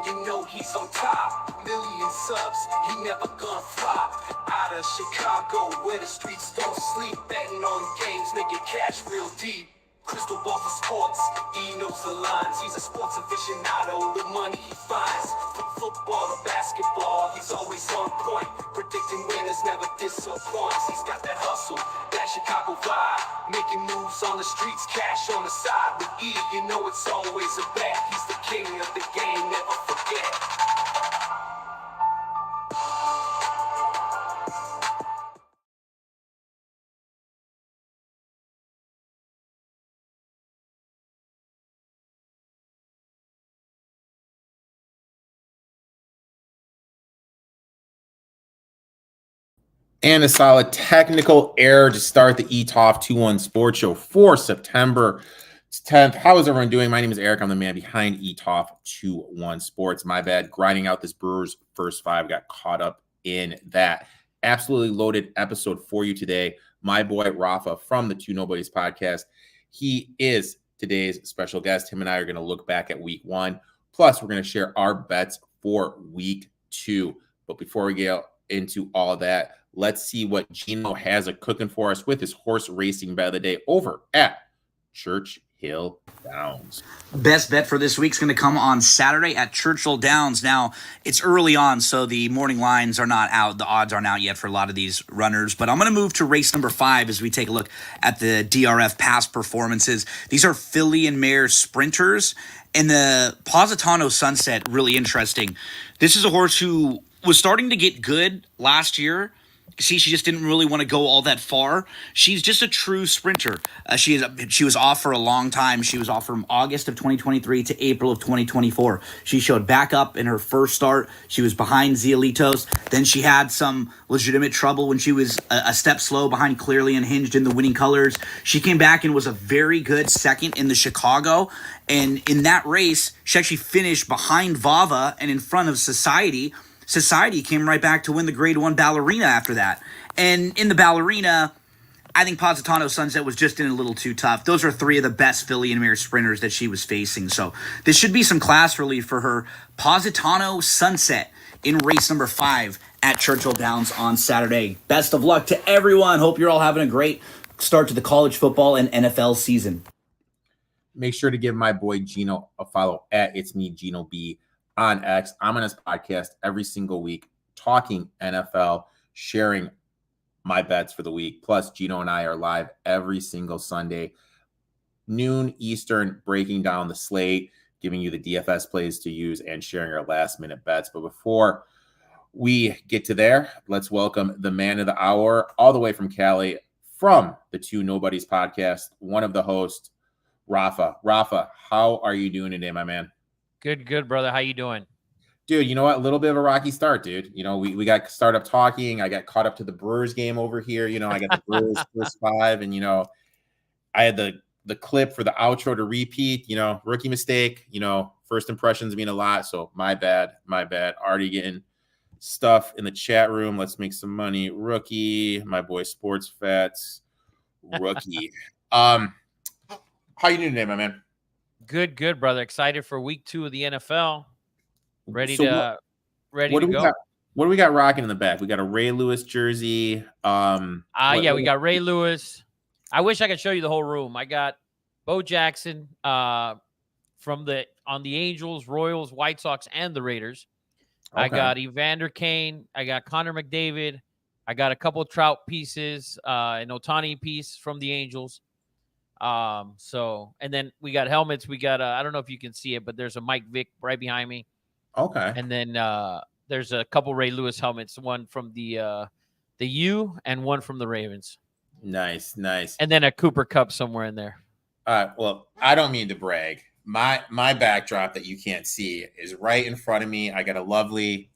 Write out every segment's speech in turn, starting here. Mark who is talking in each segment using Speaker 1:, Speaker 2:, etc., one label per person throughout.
Speaker 1: you know he's on top. Million subs, he never gonna flop. Out of Chicago, where the streets don't sleep. Betting on games, making cash real deep. Crystal ball for sports, he knows the lines. He's a sports aficionado, the money he finds. From football to basketball, he's always on point. Predicting winners never disappoints. He's got that hustle, that Chicago vibe. Making moves on the streets, cash on the side. With E, you know it's always a bet. He's the king of the game, never forget.
Speaker 2: And a solid technical error to start the Etoft21sports Show for September 10th. How is everyone doing? My name is Erik. I'm the man behind Etoft21sports. My bad. Grinding out this Brewers first five. Got caught up in that. Absolutely loaded episode for you today. My boy Rafa from the Two Nobodies Podcast. He is today's special guest. Him and I are going to look back at week one. Plus, we're going to share our bets for week two. But before we get into all of that, let's see what Gino has cooking for us with his horse racing bet of the day over at Churchill Downs.
Speaker 3: Best bet for this week is going to come on Saturday at Churchill Downs. Now, it's early on, so the morning lines are not out. The odds aren't out yet for a lot of these runners. But I'm going to move to race number 5 as we take a look at the DRF past performances. These are filly and mare sprinters. And the Positano Sunset, really interesting. This is a horse who was starting to get good last year. See, she just didn't really want to go all that far. She's just a true sprinter. She was off for a long time. She was off from August of 2023 to April of 2024. She showed back up in her first start. She was behind Zialitos. Then she had some legitimate trouble when she was a step slow behind Clearly Unhinged in the Winning Colors. She came back and was a very good second in the Chicago. And in that race, she actually finished behind Vava and in front of Society. Society came right back to win the Grade 1 Ballerina after that. And in the Ballerina, I think Positano Sunset was just in a little too tough. Those are 3 of the best filly and mare sprinters that she was facing. So this should be some class relief for her. Positano Sunset in race number 5 at Churchill Downs on Saturday. Best of luck to everyone. Hope you're all having a great start to the college football and NFL season.
Speaker 2: Make sure to give my boy Gino a follow at It's Me, Gino B. on X. I'm on his podcast every single week, talking NFL, sharing my bets for the week. Plus, Gino and I are live every single Sunday, noon Eastern, breaking down the slate, giving you the DFS plays to use, and sharing our last-minute bets. But before we get to there, let's welcome the man of the hour, all the way from Cali, from the Two Nobodies Podcast, one of the hosts, Rafa. Rafa, how are you doing today, my man?
Speaker 4: Good, brother. How you doing?
Speaker 2: Dude, you know what? A little bit of a rocky start, dude. You know, we got started up talking. I got caught up to the Brewers game over here. You know, I got the Brewers first five, and, you know, I had the clip for the outro to repeat, you know, rookie mistake, you know, first impressions mean a lot. So my bad. Already getting stuff in the chat room. Let's make some money. Rookie, my boy Sports Fats, rookie. How you doing today, my man?
Speaker 4: Good, brother. Excited for week 2 of the NFL. Ready
Speaker 2: So
Speaker 4: to
Speaker 2: what
Speaker 4: go.
Speaker 2: do we got rocking in the back? We got a Ray Lewis jersey.
Speaker 4: We got Ray Lewis. I wish I could show you the whole room. I got Bo Jackson on the Angels, Royals, White Sox, and the Raiders. Okay. I got Evander Kane. I got Connor McDavid. I got a couple of Trout pieces, an Ohtani piece from the Angels. And then we got helmets. We got I don't know if you can see it, but there's a Mike Vick right behind me.
Speaker 2: Okay.
Speaker 4: And then there's a couple Ray Lewis helmets, one from the U and one from the Ravens.
Speaker 2: Nice.
Speaker 4: And then a Cooper Cup somewhere in there.
Speaker 2: Well, I don't mean to brag. My backdrop that you can't see is right in front of me. I got a lovely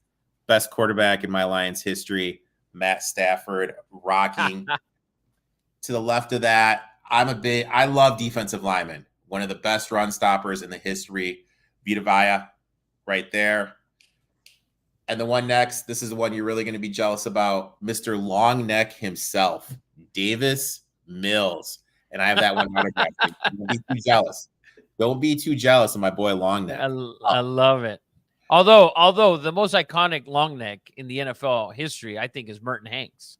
Speaker 2: best quarterback in my Lions history, Matt Stafford, rocking. To the left of that, I love defensive linemen. One of the best run stoppers in the history, Vita Vea, right there. And the one next, this is the one you're really going to be jealous about, Mr. Long Neck himself, Davis Mills. And I have that one autographed. Don't be too jealous. Don't be too jealous of my boy Long Neck.
Speaker 4: I love it. Although the most iconic long neck in the NFL history, I think, is Merton Hanks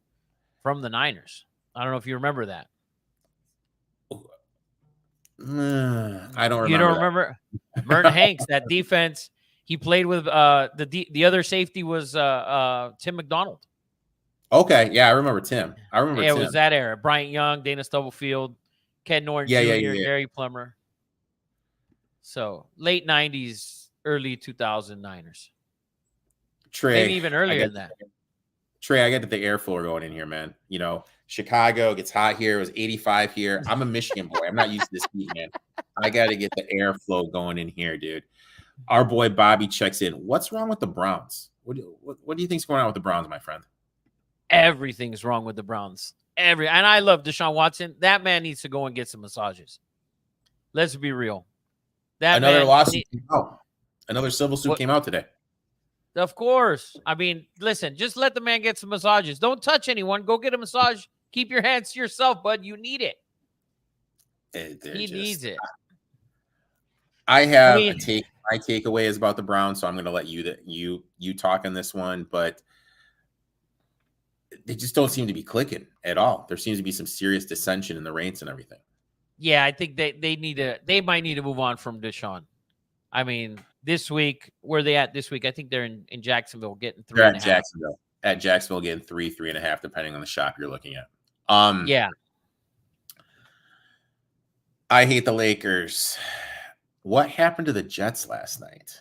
Speaker 4: from the Niners. I don't know if you remember that.
Speaker 2: I don't remember.
Speaker 4: You don't remember Merton Hanks? That defense he played with. The other safety was Tim McDonald.
Speaker 2: Okay, yeah, I remember Tim.
Speaker 4: Yeah, it was that era. Bryant Young, Dana Stubblefield, Ken Norton Jr., Gary Plummer. So late 90s, early 2000 Niners.
Speaker 2: Trey,
Speaker 4: maybe even earlier than that.
Speaker 2: Trey, I get the airflow are going in here, man. You know, Chicago gets hot here. It was 85 here. I'm a Michigan boy. I'm not used to this heat, man. I got to get the airflow going in here, dude. Our boy Bobby checks in. What's wrong with the Browns? What do you think's going on with the Browns, my friend?
Speaker 4: Everything's wrong with the Browns. And I love Deshaun Watson. That man needs to go and get some massages. Let's be real.
Speaker 2: Another lawsuit came out. Another civil suit came out today.
Speaker 4: Of course. I mean, listen, just let the man get some massages. Don't touch anyone. Go get a massage. Keep your hands to yourself, bud. You need it. He needs it.
Speaker 2: My takeaway is about the Browns, so I'm going to let you talk on this one, but they just don't seem to be clicking at all. There seems to be some serious dissension in the ranks and everything.
Speaker 4: Yeah, I think they might need to move on from Deshaun. I mean, this week, where are they at this week? I think they're in Jacksonville getting 3.5.
Speaker 2: They're at Jacksonville getting 3.5, depending on the shop you're looking at.
Speaker 4: Yeah.
Speaker 2: I hate the Lakers. What happened to the Jets last night?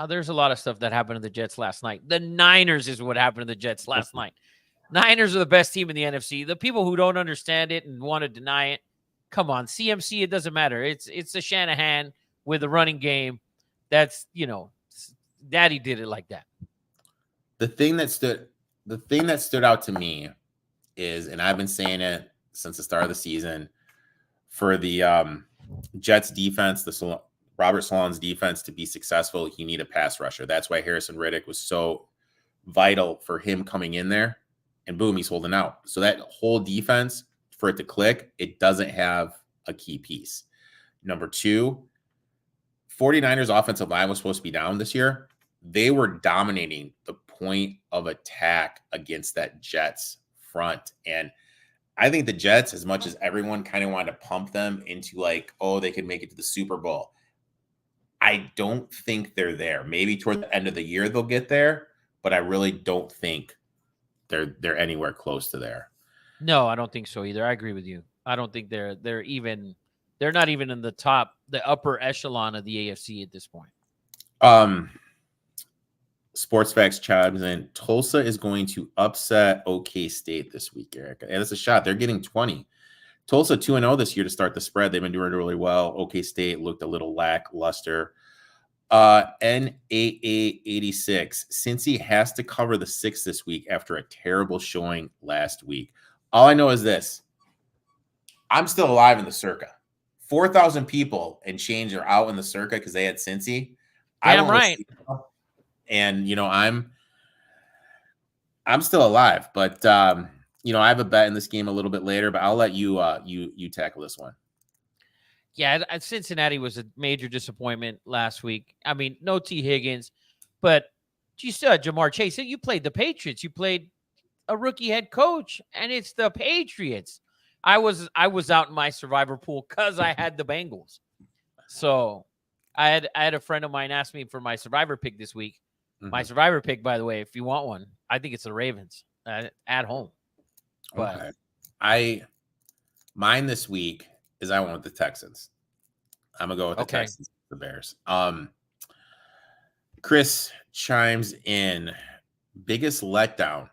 Speaker 4: There's a lot of stuff that happened to the Jets last night. The Niners is what happened to the Jets last night. Niners are the best team in the NFC. The people who don't understand it and want to deny it, come on, CMC, it doesn't matter. It's a Shanahan with a running game. That's, Daddy did it like that. The thing that stood out to me is, and I've been saying it since the start of the season, for the Jets defense, Robert Salon's defense to be successful, you need a pass rusher. That's why Harrison Riddick was so vital for him coming in there, and boom, he's holding out. So that whole defense, for it to click, it doesn't have a key piece. Number two, 49ers offensive line was supposed to be down this year. They were dominating the point of attack against that Jets front. And I think the Jets, as much as everyone kind of wanted to pump them into like, oh, they could make it to the Super Bowl, I don't think they're there. Maybe toward the end of the year they'll get there, but I really don't think they're anywhere close to there. No, I don't think so either. I agree with you. I don't think they're not even in the upper echelon of the AFC at this point.
Speaker 2: Sports Facts chimes in. Tulsa is going to upset OK State this week, Erik. And it's a shot. They're getting 20. Tulsa 2-0 this year to start the spread. They've been doing really well. OK State looked a little lackluster. NAA 86. Cincy has to cover the 6 this week after a terrible showing last week. All I know is this. I'm still alive in the circa. 4,000 people and change are out in the circa because they had Cincy.
Speaker 4: I'm right.
Speaker 2: And I'm still alive, but I have a bet in this game a little bit later, but I'll let you you tackle this one.
Speaker 4: Yeah, Cincinnati was a major disappointment last week. I mean, no T. Higgins, but you still had Jamar Chase. You played the Patriots. You played a rookie head coach, and it's the Patriots. I was out in my survivor pool because I had the Bengals. So I had a friend of mine ask me for my survivor pick this week. Mm-hmm. My survivor pick, by the way, if you want one, I think it's the Ravens at home. But
Speaker 2: mine this week is I went with the Texans. I'm gonna go with the Texans, the Bears. Chris chimes in. Biggest letdown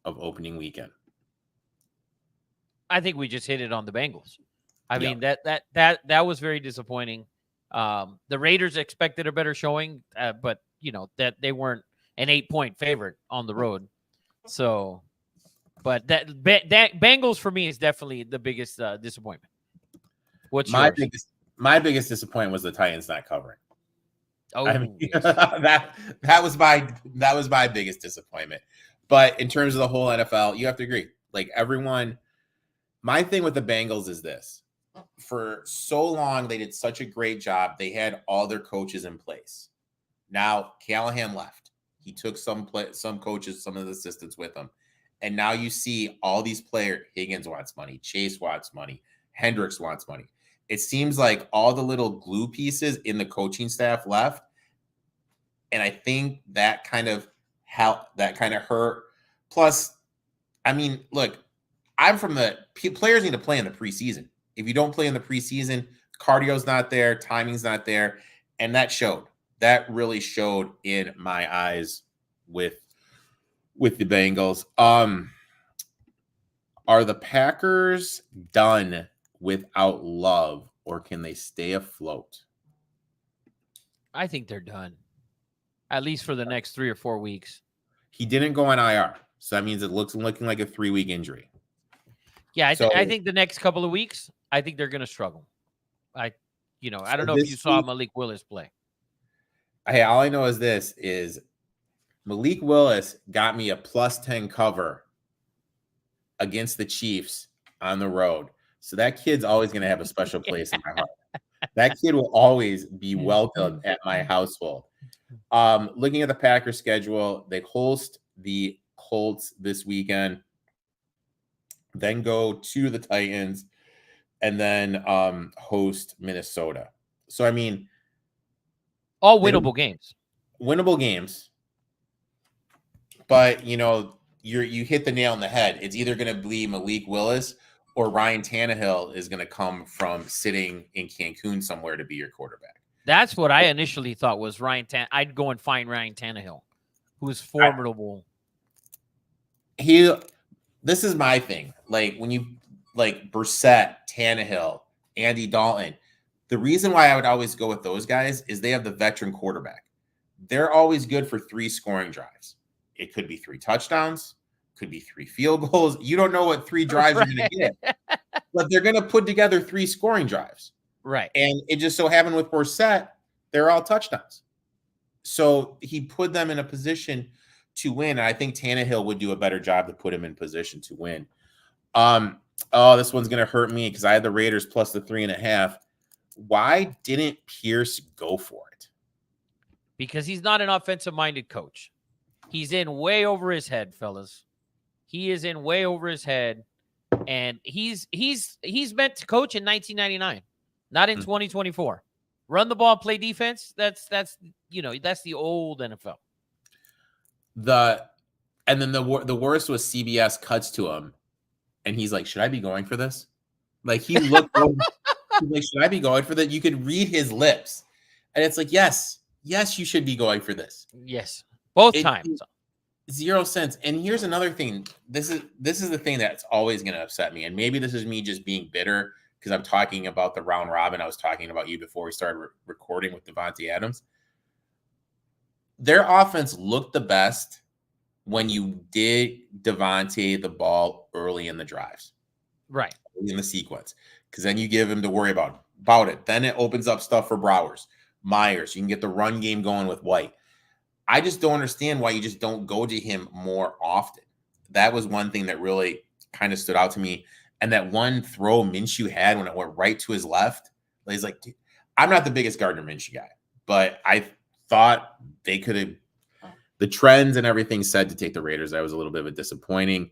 Speaker 2: of opening weekend.
Speaker 4: I think we just hit it on the Bengals. I mean, that was very disappointing. The Raiders expected a better showing, but that they weren't an 8-point favorite on the road. So, but that Bengals for me is definitely the biggest disappointment. What's
Speaker 2: my biggest disappointment was the Titans not covering.
Speaker 4: Oh,
Speaker 2: I mean, that was my biggest disappointment. But in terms of the whole NFL, you have to agree. Like everyone, my thing with the Bengals is this. For so long, they did such a great job. They had all their coaches in place. Now Callahan left. He took some coaches, some of the assistants with him. And now you see all these players. Higgins wants money. Chase wants money. Hendricks wants money. It seems like all the little glue pieces in the coaching staff left. And I think that kind of hurt. Plus, I mean, look, I'm from the players need to play in the preseason. If you don't play in the preseason, cardio's not there, timing's not there. And that showed. That really showed in my eyes with the Bengals. Are the Packers done without Love, or can they stay afloat?
Speaker 4: I think they're done, at least for the next 3 or 4 weeks.
Speaker 2: He didn't go on IR, so that means it looking like a 3-week injury.
Speaker 4: Yeah, I think the next couple of weeks, I think they're going to struggle. I don't know if you saw Malik Willis play.
Speaker 2: Hey, all I know is Malik Willis got me a +10 cover against the Chiefs on the road. So that kid's always going to have a special place in my heart. That kid will always be welcome at my household. Looking at the Packers schedule, they host the Colts this weekend, then go to the Titans, and then host Minnesota. So, I mean,
Speaker 4: all winnable games.
Speaker 2: Winnable games. But, you hit the nail on the head. It's either going to be Malik Willis or Ryan Tannehill is going to come from sitting in Cancun somewhere to be your quarterback.
Speaker 4: That's what I initially thought was Ryan I'd go and find Ryan Tannehill, who is formidable.
Speaker 2: This is my thing. Like, when you Brissett, Tannehill, Andy Dalton, the reason why I would always go with those guys is they have the veteran quarterback. They're always good for 3 scoring drives. It could be 3 touchdowns, could be 3 field goals. You don't know what 3 drives you're going to get, but they're going to put together 3 scoring drives.
Speaker 4: Right.
Speaker 2: And it just so happened with Brissett, they're all touchdowns. So he put them in a position to win. And I think Tannehill would do a better job to put him in position to win. This one's going to hurt me because I had the Raiders plus the 3.5. Why didn't Pierce go for it?
Speaker 4: Because he's not an offensive-minded coach. He's in way over his head, fellas. He is in way over his head, and he's meant to coach in 1999, not in 2024. Run the ball, play defense. That's the old NFL.
Speaker 2: And then the worst was CBS cuts to him, and he's like, "Should I be going for this?" Like, he looked over, he's like, "Should I be going for that?" You could read his lips, and it's like, yes, you should be going for this.
Speaker 4: Yes. Both times.
Speaker 2: 0 cents. And here's another thing. This is the thing that's always going to upset me. And maybe this is me just being bitter because I'm talking about the round robin. I was talking about you before we started recording with Devontae Adams. Their offense looked the best when you did Devontae the ball early in the drives.
Speaker 4: Right.
Speaker 2: In the sequence. Because then you give him to worry about it. Then it opens up stuff for Myers. You can get the run game going with White. I just don't understand why you just don't go to him more often. That was one thing that really kind of stood out to me. And that one throw Minshew had when it went right to his left, he's like, dude, I'm not the biggest Gardner Minshew guy, but I thought they could have the trends and everything said to take the Raiders. That was a little bit of a disappointing.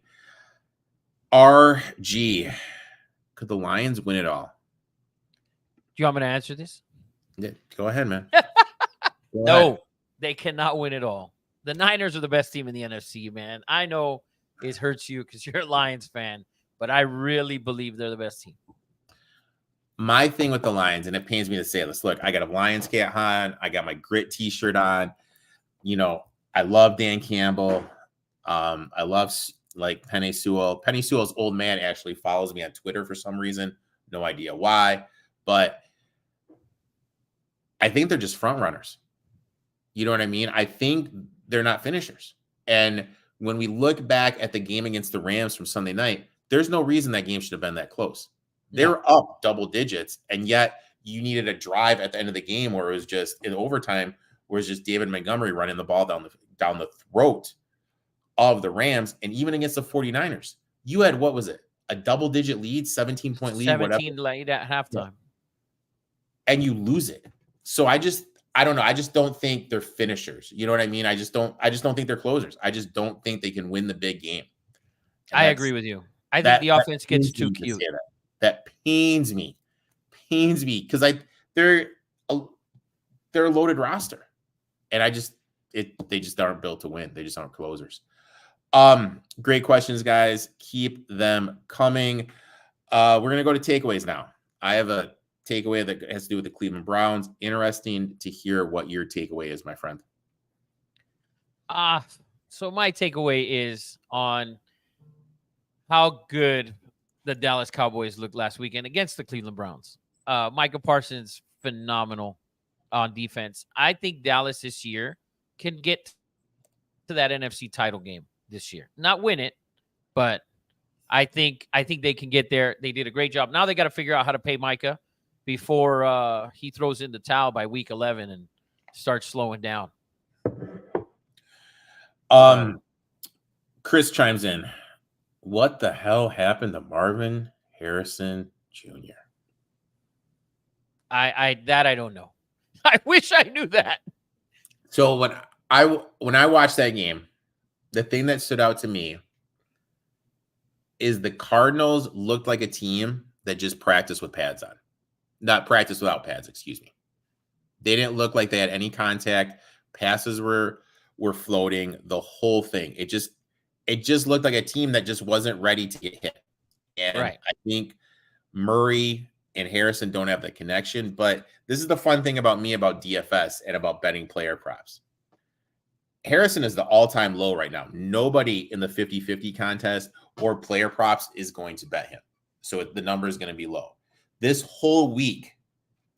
Speaker 2: RG, could the Lions win it all?
Speaker 4: Do you want me to answer this?
Speaker 2: Yeah, go ahead, man.
Speaker 4: No. They cannot win it all. The Niners are the best team in the NFC, man. I know it hurts you because you're a Lions fan, but I really believe they're the best team.
Speaker 2: My thing with the Lions, and it pains me to say this, look, I got a Lions cap on. I got my grit T-shirt on. I love Dan Campbell. I love Penny Sewell. Penny Sewell's old man actually follows me on Twitter for some reason. No idea why, but I think they're just front runners. You know what I mean? I think they're not finishers. And when we look back at the game against the Rams from Sunday night, there's no reason that game should have been that close. They were up double digits, and yet you needed a drive at the end of the game where it was just in overtime, where it's just David Montgomery running the ball down the throat of the Rams. And even against the 49ers, you had, what was it? A double-digit lead, 17-point lead,
Speaker 4: 17 lead at halftime.
Speaker 2: And you lose it. So I I don't know. I just don't think they're finishers. You know what I mean? I just don't think they're closers. I just don't think they can win the big game. And
Speaker 4: I agree with you. I think the offense gets too cute.
Speaker 2: That pains me because they're a loaded roster, and they just aren't built to win. They just aren't closers. Great questions, guys. Keep them coming. We're gonna go to takeaways now. I have a takeaway that has to do with the Cleveland Browns. Interesting to hear what your takeaway is, my friend.
Speaker 4: So my takeaway is on how good the Dallas Cowboys looked last weekend against the Cleveland Browns. Micah Parsons, phenomenal on defense. I think Dallas this year can get to that NFC title game this year. Not win it, but I think they can get there. They did a great job. Now they got to figure out how to pay Micah before he throws in the towel by week 11 and starts slowing down.
Speaker 2: Chris chimes in. What the hell happened to Marvin Harrison Jr.?
Speaker 4: I don't know. I wish I knew that.
Speaker 2: So when I watched that game, the thing that stood out to me is the Cardinals looked like a team that just practiced with pads on. Not practice without pads, excuse me. They didn't look like they had any contact. Passes were floating, the whole thing. It just looked like a team that just wasn't ready to get hit. And right. I think Murray and Harrison don't have the connection, but this is the fun thing about me about DFS and about betting player props. Harrison is the all-time low right now. Nobody in the 50-50 contest or player props is going to bet him. So the number is going to be low. This whole week,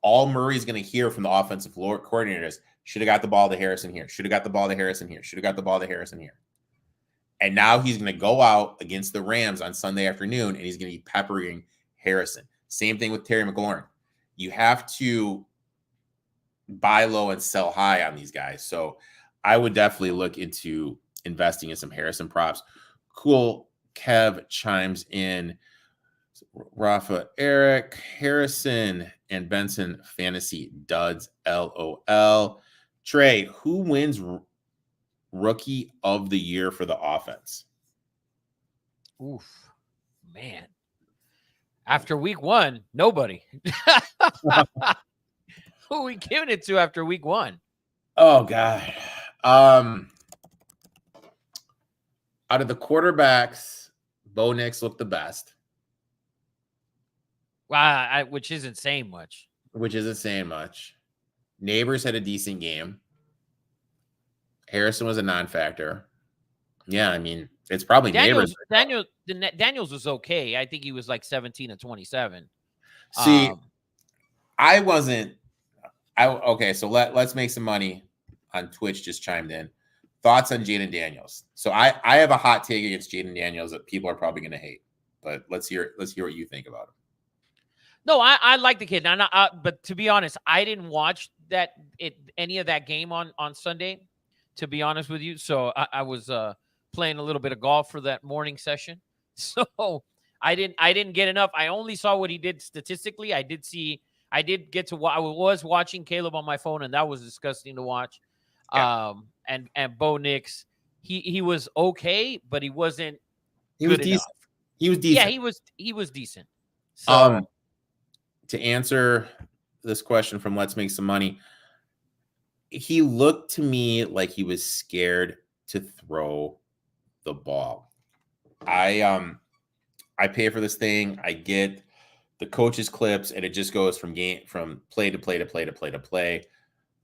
Speaker 2: all Murray's going to hear from the offensive coordinators, should have got the ball to Harrison here. Should have got the ball to Harrison here. Should have got the ball to Harrison here. And now he's going to go out against the Rams on Sunday afternoon, and he's going to be peppering Harrison. Same thing with Terry McLaurin. You have to buy low and sell high on these guys. So I would definitely look into investing in some Harrison props. Cool. Kev chimes in. Rafa, Erik, Harrison, and Benson fantasy duds. LOL. Trey, who wins rookie of the year for the offense?
Speaker 4: Oof, man. After week 1, nobody. Who are we giving it to after week 1?
Speaker 2: Oh, God. Out of the quarterbacks, Bo Nix looked the best.
Speaker 4: Wow, which isn't saying much.
Speaker 2: Neighbors had a decent game. Harrison was a non-factor. Yeah, I mean, it's probably Neighbors.
Speaker 4: Daniels was okay. I think he was like 17 and 27.
Speaker 2: See, okay, so let's make some money on Twitch. Just chimed in. Thoughts on Jaden Daniels? So I have a hot take against Jaden Daniels that people are probably going to hate, but let's hear what you think about him.
Speaker 4: No, I like the kid, but to be honest, I didn't watch any of that game on Sunday. To be honest with you, so I was playing a little bit of golf for that morning session, so I didn't get enough. I only saw what he did statistically. I was watching Caleb on my phone, and that was disgusting to watch. Yeah. And Bo Nix, he was okay, but he wasn't.
Speaker 2: He was decent. He was decent.
Speaker 4: Yeah, he was decent. So,
Speaker 2: to answer this question from Let's Make Some Money, he looked to me like he was scared to throw the ball. I pay for this thing. I get the coaches clips, and it just goes from play to play to play to play to play.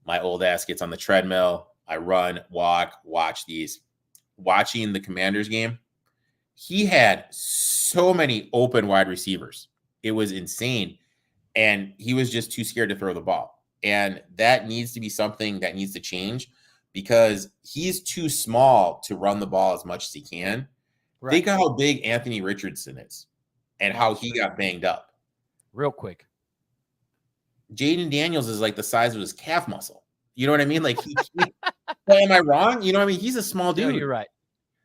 Speaker 2: My old ass gets on the treadmill. I run, walk, watch these. Watching the Commanders game, he had so many open wide receivers. It was insane. And he was just too scared to throw the ball. And that needs to be something that needs to change because he's too small to run the ball as much as he can. Right. Think of how big Anthony Richardson is and how he got banged up.
Speaker 4: Real quick.
Speaker 2: Jaden Daniels is like the size of his calf muscle. You know what I mean? Like, am I wrong? You know what I mean? He's a small dude.
Speaker 4: No, you're right.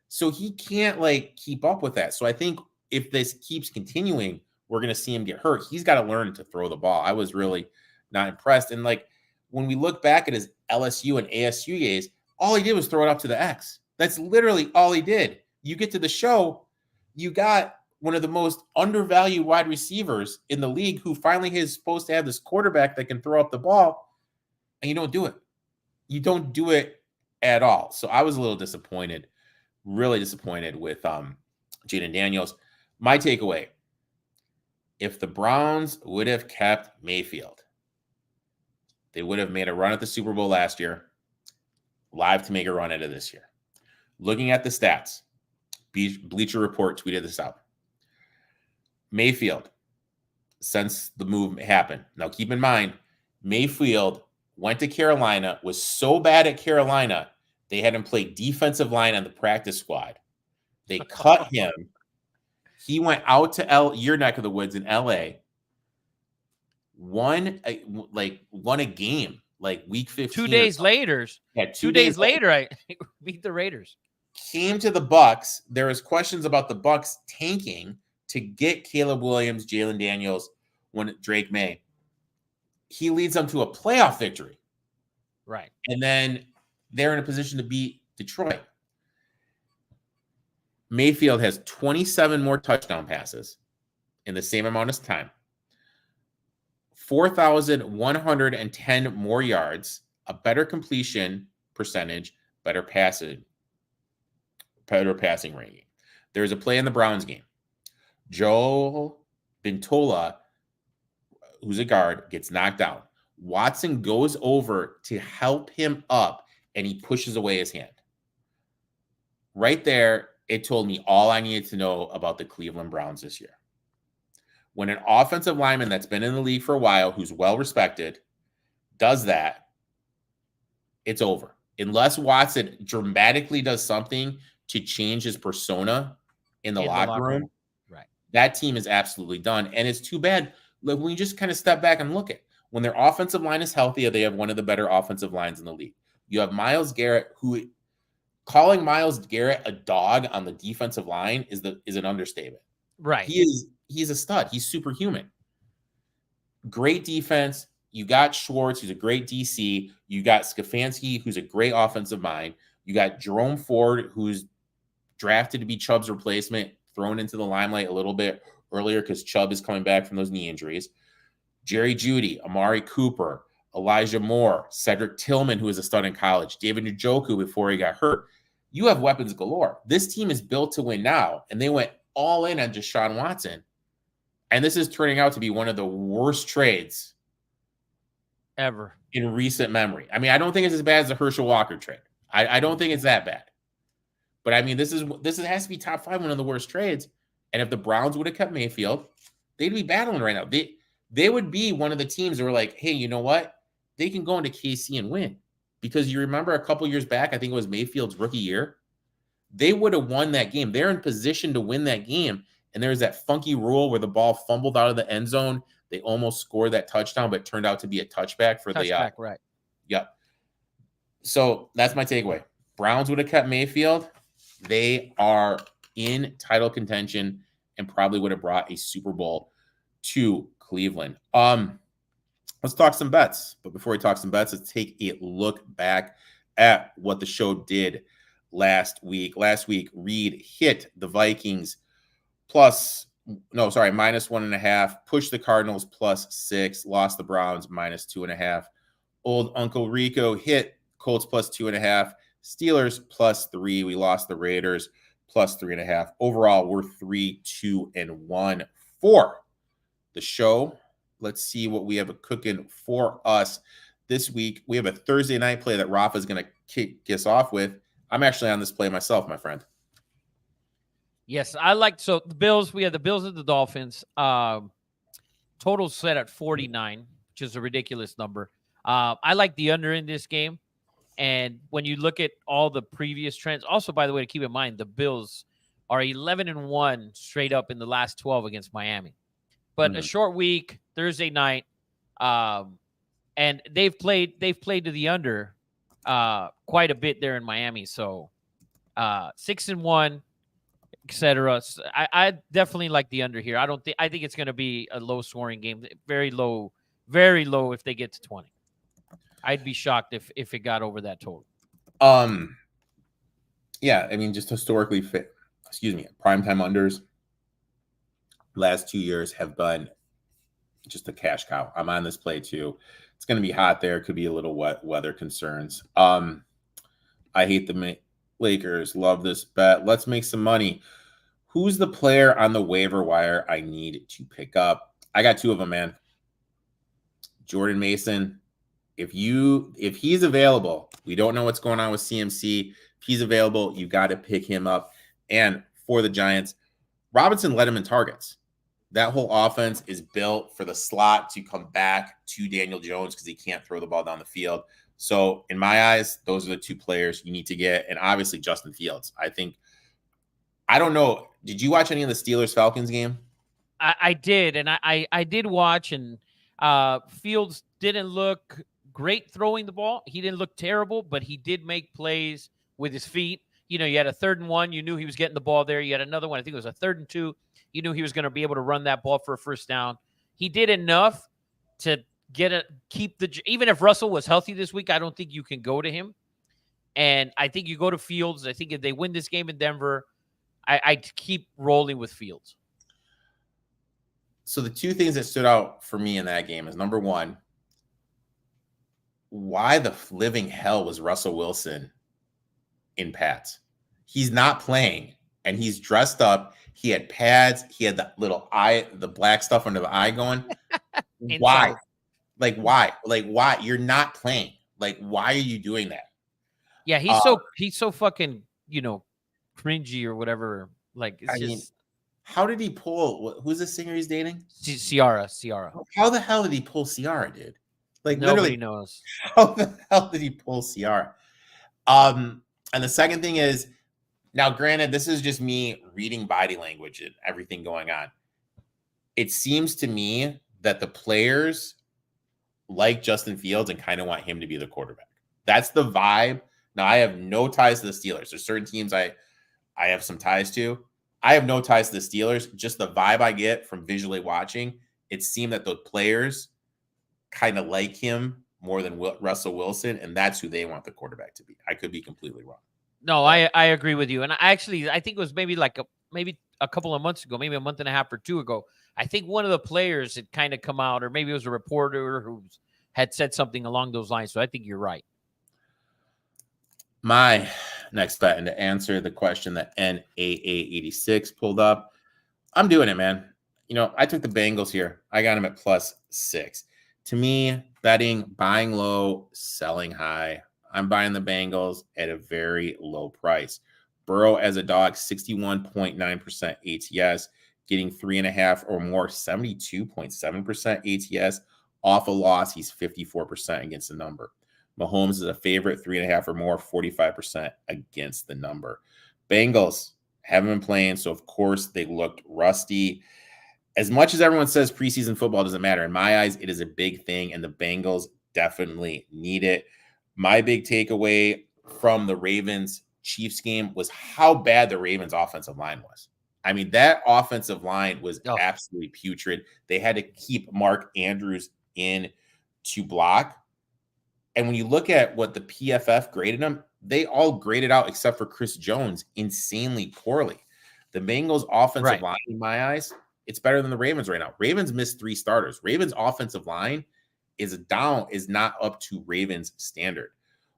Speaker 2: So he can't keep up with that. So I think if this keeps continuing, we're going to see him get hurt. He's got to learn to throw the ball. I was really not impressed. And when we look back at his LSU and ASU days, all he did was throw it up to the X. That's literally all he did. You get to the show, you got one of the most undervalued wide receivers in the league who finally is supposed to have this quarterback that can throw up the ball, and you don't do it. You don't do it at all. So I was a little disappointed, really disappointed with Jaden Daniels. My takeaway, if the Browns would have kept Mayfield, they would have made a run at the Super Bowl last year, live to make a run at it this year. Looking at the stats, Bleacher Report tweeted this out. Mayfield, since the move happened. Now, keep in mind, Mayfield went to Carolina, was so bad at Carolina, they had him play defensive line on the practice squad. They cut him. He went out to your neck of the woods in L.A., won a game, like week 15.
Speaker 4: 2 days later.
Speaker 2: Yeah,
Speaker 4: 2 days later, I beat the Raiders.
Speaker 2: Came to the Bucs. There was questions about the Bucs tanking to get Caleb Williams, Jalen Daniels, Drake May. He leads them to a playoff victory.
Speaker 4: Right.
Speaker 2: And then they're in a position to beat Detroit. Mayfield has 27 more touchdown passes in the same amount of time. 4,110 more yards, a better completion percentage, better passing ranking. There's a play in the Browns game. Joe Bintola, who's a guard, gets knocked out. Watson goes over to help him up, and he pushes away his hand. Right there, it told me all I needed to know about the Cleveland Browns this year. When an offensive lineman that's been in the league for a while, who's well-respected, does that, it's over. Unless Watson dramatically does something to change his persona in the locker room,
Speaker 4: right?
Speaker 2: That team is absolutely done. And it's too bad. Like, when you just kind of step back and look at when their offensive line is healthy, they have one of the better offensive lines in the league. You have Myles Garrett, who calling Myles Garrett a dog on the defensive line is an understatement.
Speaker 4: Right.
Speaker 2: He's a stud. He's superhuman. Great defense. You got Schwartz, who's a great DC. You got Stefanski, who's a great offensive mind. You got Jerome Ford, who's drafted to be Chubb's replacement, thrown into the limelight a little bit earlier because Chubb is coming back from those knee injuries. Jerry Jeudy, Amari Cooper, Elijah Moore, Cedric Tillman, who is a stud in college, David Njoku before he got hurt. You have weapons galore. This team is built to win now, and they went all in on Deshaun Watson. And this is turning out to be one of the worst trades
Speaker 4: ever
Speaker 2: in recent memory. I mean, I don't think it's as bad as the Herschel Walker trade. I don't think it's that bad. But I mean, this has to be top 5, one of the worst trades. And if the Browns would have kept Mayfield, they'd be battling right now. They would be one of the teams that were like, hey, you know what? They can go into KC and win. Because you remember a couple years back, I think it was Mayfield's rookie year, they would have won that game. They're in position to win that game. And there was that funky rule where the ball fumbled out of the end zone. They almost scored that touchdown, but it turned out to be a touchback for the
Speaker 4: right.
Speaker 2: Yep. So that's my takeaway. Browns would have kept Mayfield. They are in title contention and probably would have brought a Super Bowl to Cleveland. Let's talk some bets. But before we talk some bets, let's take a look back at what the show did last week. Last week, Reed hit the Vikings -1.5, pushed the Cardinals +6, lost the Browns -2.5. Old Uncle Rico hit Colts +2.5, Steelers +3. We lost the Raiders +3.5. Overall, we're 3-2-1 for the show. Let's see what we have cooking for us this week. We have a Thursday night play that Rafa is going to kick us off with. I'm actually on this play myself, my friend.
Speaker 4: Yes, the Bills. We have the Bills and the Dolphins. Total set at 49, which is a ridiculous number. I like the under in this game. And when you look at all the previous trends, also, by the way, to keep in mind, the Bills are 11-1 straight up in the last 12 against Miami. But a short week, Thursday night, and they've played to the under quite a bit there in Miami. So 6-1, etc. So I definitely like the under here. I think it's going to be a low scoring game, very low if they get to 20. I'd be shocked if it got over that total.
Speaker 2: Yeah, I mean, just historically, primetime unders last 2 years have been just a cash cow. I'm on this play too. It's going to be hot there. Could be a little wet weather concerns. I hate the Lakers. Love this bet. Let's make some money. Who's the player on the waiver wire I need to pick up? I got two of them, man. Jordan Mason. If he's available, we don't know what's going on with CMC. If he's available, you got to pick him up. And for the Giants, Robinson led him in targets. That whole offense is built for the slot to come back to Daniel Jones because he can't throw the ball down the field. So in my eyes, those are the two players you need to get. And obviously Justin Fields. I don't know. Did you watch any of the Steelers-Falcons game?
Speaker 4: I did. And I did watch, and Fields didn't look great throwing the ball. He didn't look terrible, but he did make plays with his feet. You had a 3rd and 1. You knew he was getting the ball there. You had another one. I think it was a 3rd and 2. You knew he was going to be able to run that ball for a first down. He did enough to even if Russell was healthy this week, I don't think you can go to him. And I think you go to Fields. I think if they win this game in Denver, I'd keep rolling with Fields.
Speaker 2: So the two things that stood out for me in that game is, number one, why the living hell was Russell Wilson in pads? He's not playing, and he's dressed up. He had pads. He had the black stuff under the eye going. Why? Why? You're not playing. Why are you doing that?
Speaker 4: Yeah, he's so fucking, cringy or whatever.
Speaker 2: How did he pull? Who's the singer he's dating?
Speaker 4: Ciara.
Speaker 2: How the hell did he pull Ciara, dude?
Speaker 4: Nobody
Speaker 2: literally
Speaker 4: knows.
Speaker 2: How the hell did he pull Ciara? And the second thing is, now granted, this is just me reading body language and everything going on. It seems to me that the players like Justin Fields and kind of want him to be the quarterback. That's the vibe. Now, I have no ties to the Steelers. There's certain teams I have some ties to. I have no ties to the Steelers. Just the vibe I get from visually watching, it seemed that the players kind of like him more than Russell Wilson, and that's who they want the quarterback to be. I could be completely wrong.
Speaker 4: No, I agree with you. And I think it was maybe a couple of months ago, maybe a month and a half or two ago, I think one of the players had kind of come out, or maybe it was a reporter who had said something along those lines. So I think you're right.
Speaker 2: My next bet, and to answer the question that NAA86 pulled up, I'm doing it, man. I took the Bengals here. I got them at +6. To me, betting buying low, selling high. I'm buying the Bengals at a very low price. Burrow as a dog, 61.9% ATS, getting 3.5 or more, 72.7% ATS. Off a loss, he's 54% against the number. Mahomes is a favorite, 3.5 or more, 45% against the number. Bengals haven't been playing, so of course they looked rusty. As much as everyone says preseason football doesn't matter, in my eyes, it is a big thing, and the Bengals definitely need it. My big takeaway from the Ravens-Chiefs game was how bad the Ravens' offensive line was. I mean, that offensive line was absolutely putrid. They had to keep Mark Andrews in to block. And when you look at what the PFF graded them, they all graded out except for Chris Jones insanely poorly. The Bengals' offensive line, in my eyes, it's better than the Ravens right now. Ravens missed 3 starters. Ravens' offensive line is not up to Ravens standard.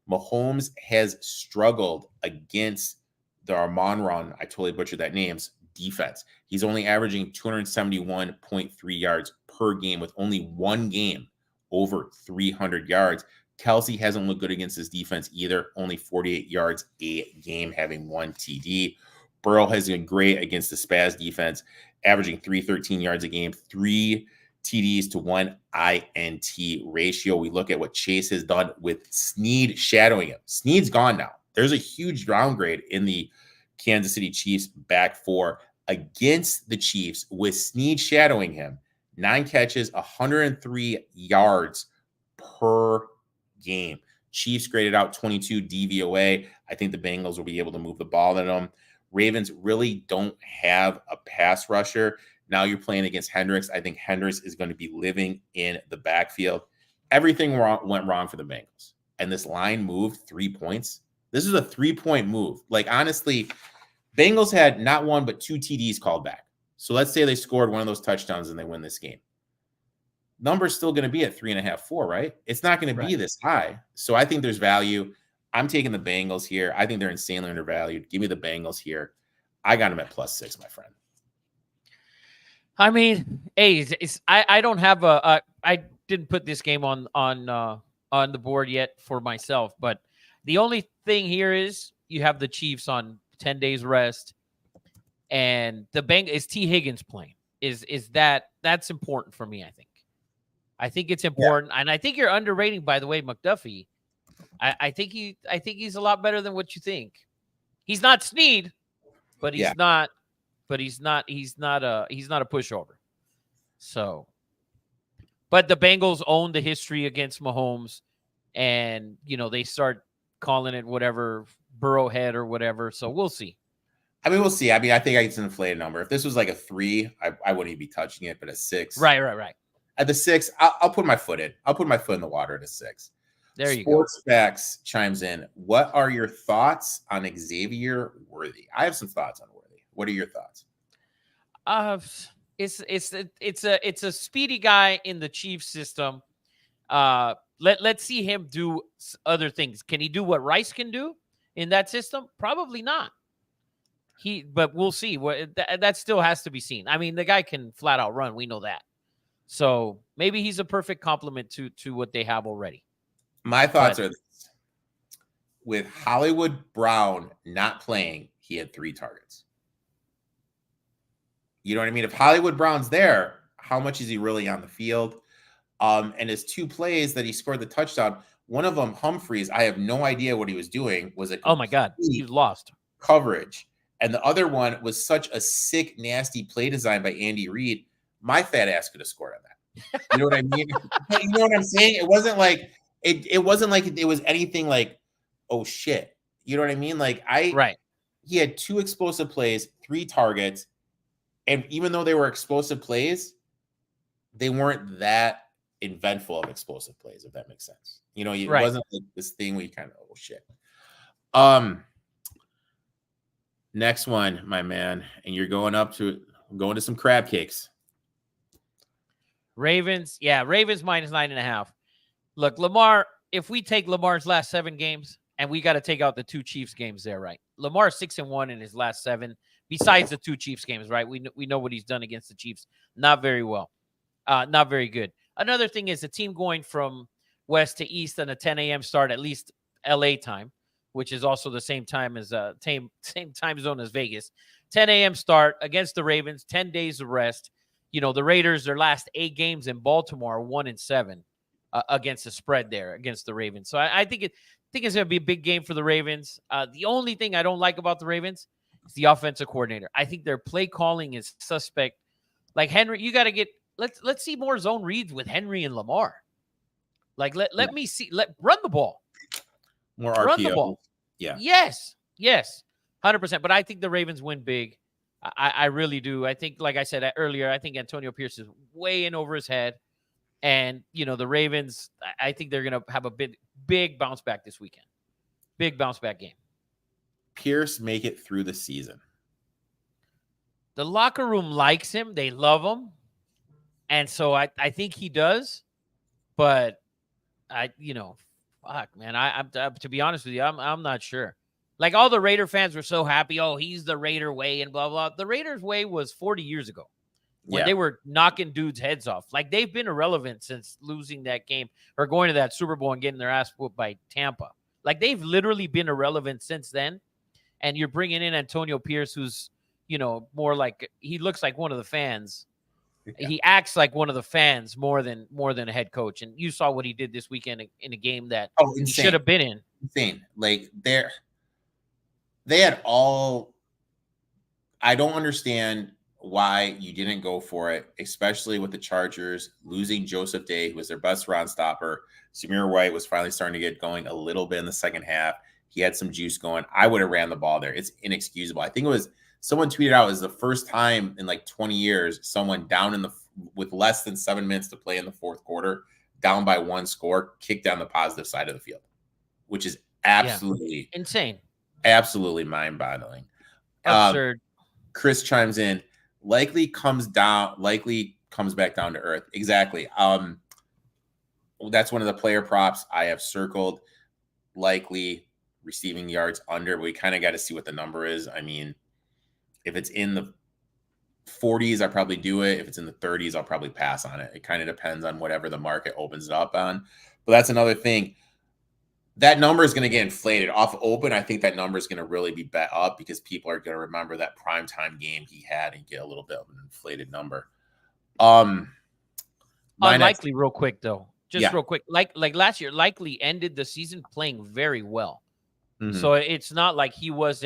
Speaker 2: Mahomes has struggled against the Armon-Ron, I totally butchered that name's defense. He's only averaging 271.3 yards per game with only one game over 300 yards. Kelsey hasn't looked good against his defense either, only 48 yards a game, having 1 TD. Burrow has been great against the Spaz defense, averaging 313 yards a game, 3 TDs to 1 INT ratio. We look at what Chase has done with Snead shadowing him. Snead's gone now. There's a huge downgrade in the Kansas City Chiefs back 4 against the Chiefs with Snead shadowing him. 9 catches, 103 yards per game. Chiefs graded out 22 DVOA. I think the Bengals will be able to move the ball at them. Ravens really don't have a pass rusher. Now you're playing against Hendricks. I think Hendricks is going to be living in the backfield. everything went wrong for the Bengals. And this line moved 3 points. This is a 3-point move. Like, honestly, Bengals had not one, but 2 TDs called back. So let's say they scored one of those touchdowns and they win this game. Number's still going to be at 3.5, 4, right? It's not going to be this high. So I think there's value. I'm taking the Bengals here. I think they're insanely undervalued. Give me the Bengals here. I got them at +6, my friend.
Speaker 4: I mean, hey, I don't have I didn't put this game on the board yet for myself, but the only thing here is you have the Chiefs on 10 days rest, and the is T. Higgins playing. That's important for me, I think. I think it's important, and I think you're underrating, by the way, McDuffie. I think he's a lot better than what you think. He's not Snead, but he's not. But he's not a pushover. So, but the Bengals own the history against Mahomes, and they start calling it whatever Burrowhead or whatever. So we'll see. I
Speaker 2: mean, we'll see. I mean, I think it's an inflated number. If this was like a 3, I wouldn't even be touching it. But a 6,
Speaker 4: right.
Speaker 2: At the 6, I'll put my foot in. I'll put my foot in the water at a 6.
Speaker 4: There you go.
Speaker 2: SportsFacts chimes in. What are your thoughts on Xavier Worthy? I have some thoughts on Worthy. What are your thoughts?
Speaker 4: It's a speedy guy in the Chiefs system. Let's see him do other things. Can he do what Rice can do in that system? Probably not. But we'll see. That still has to be seen. I mean, the guy can flat out run. We know that. So maybe he's a perfect complement to what they have already.
Speaker 2: My thoughts are this. With Hollywood Brown not playing, he had 3 targets. You know what I mean? If Hollywood Brown's there, how much is he really on the field? And his 2 plays that he scored the touchdown, one of them, Humphreys, I have no idea what he was doing. Was it?
Speaker 4: Oh my God, he lost
Speaker 2: coverage. And the other one was such a sick, nasty play design by Andy Reid. My fat ass could have scored on that. You know what I mean? You know what I'm saying? It wasn't like it wasn't like it was anything like, oh shit. You know what I mean? Like he had 2 explosive plays, 3 targets. And even though they were explosive plays, they weren't that eventful of explosive plays, if that makes sense. It wasn't like this thing where you kind of, oh shit. Next one, my man, and you're going to some crab cakes.
Speaker 4: Ravens, Ravens -9.5. Look, Lamar, if we take Lamar's last 7 games, and we got to take out the 2 Chiefs games there, right? Lamar's 6-1 in his last 7. Besides the 2 Chiefs games, right? We know what he's done against the Chiefs. Not very well. Not very good. Another thing is the team going from west to east on a 10 a.m. start, at least LA time, which is also the same time as same time zone as Vegas. 10 a.m. start against the Ravens, 10 days of rest. The Raiders, their last 8 games in Baltimore, 1-7 against the spread there against the Ravens. So I think it's going to be a big game for the Ravens. The only thing I don't like about the Ravens is the offensive coordinator. I think their play calling is suspect. Like Henry, you got to get let's see more zone reads with Henry and Lamar. Like let me see. Run the ball.
Speaker 2: More RPO.
Speaker 4: Run the ball.
Speaker 2: Yeah.
Speaker 4: Yes. 100%. But I think the Ravens win big. I really do. I think, like I said earlier, I think Antonio Pierce is way in over his head. And, the Ravens, I think they're going to have a big bounce back this weekend. Big bounce back game.
Speaker 2: Pierce make it through the season.
Speaker 4: The locker room likes him. They love him. And so I think he does. But, fuck, man. I'm to be honest with you, I'm not sure. Like, all the Raider fans were so happy. Oh, he's the Raider way and blah, blah. The Raiders way was 40 years ago when they were knocking dudes' heads off. Like, they've been irrelevant since losing that game or going to that Super Bowl and getting their ass whooped by Tampa. Like, they've literally been irrelevant since then. And you're bringing in Antonio Pierce, who's, more like he looks like one of the fans. Yeah. He acts like one of the fans more than a head coach. And you saw what he did this weekend in a game that he should have been in.
Speaker 2: Insane. Like, they had all – I don't understand why you didn't go for it, especially with the Chargers losing Joseph Day, who was their best run stopper. Samir White was finally starting to get going a little bit in the second half. He had some juice going. I would have ran the ball there. It's inexcusable. I think it was – someone tweeted out it was the first time in like 20 years someone down with less than 7 minutes to play in the fourth quarter down by 1 score, kick down the positive side of the field, which is absolutely
Speaker 4: insane,
Speaker 2: absolutely mind-boggling.
Speaker 4: absurd.
Speaker 2: Chris chimes in, likely comes back down to earth. Exactly. That's one of the player props I have circled. Likely receiving yards under. We kind of got to see what the number is. I mean, if it's in the 40s, I probably do it. If it's in the 30s, I'll probably pass on it. It kind of depends on whatever the market opens it up on. But that's another thing. That number is going to get inflated off open. I think that number is going to really be bet up because people are going to remember that primetime game he had and get a little bit of an inflated number.
Speaker 4: Unlikely, real quick though. Real quick. Like last year, Likely ended the season playing very well.
Speaker 2: Mm-hmm.
Speaker 4: So it's not like he was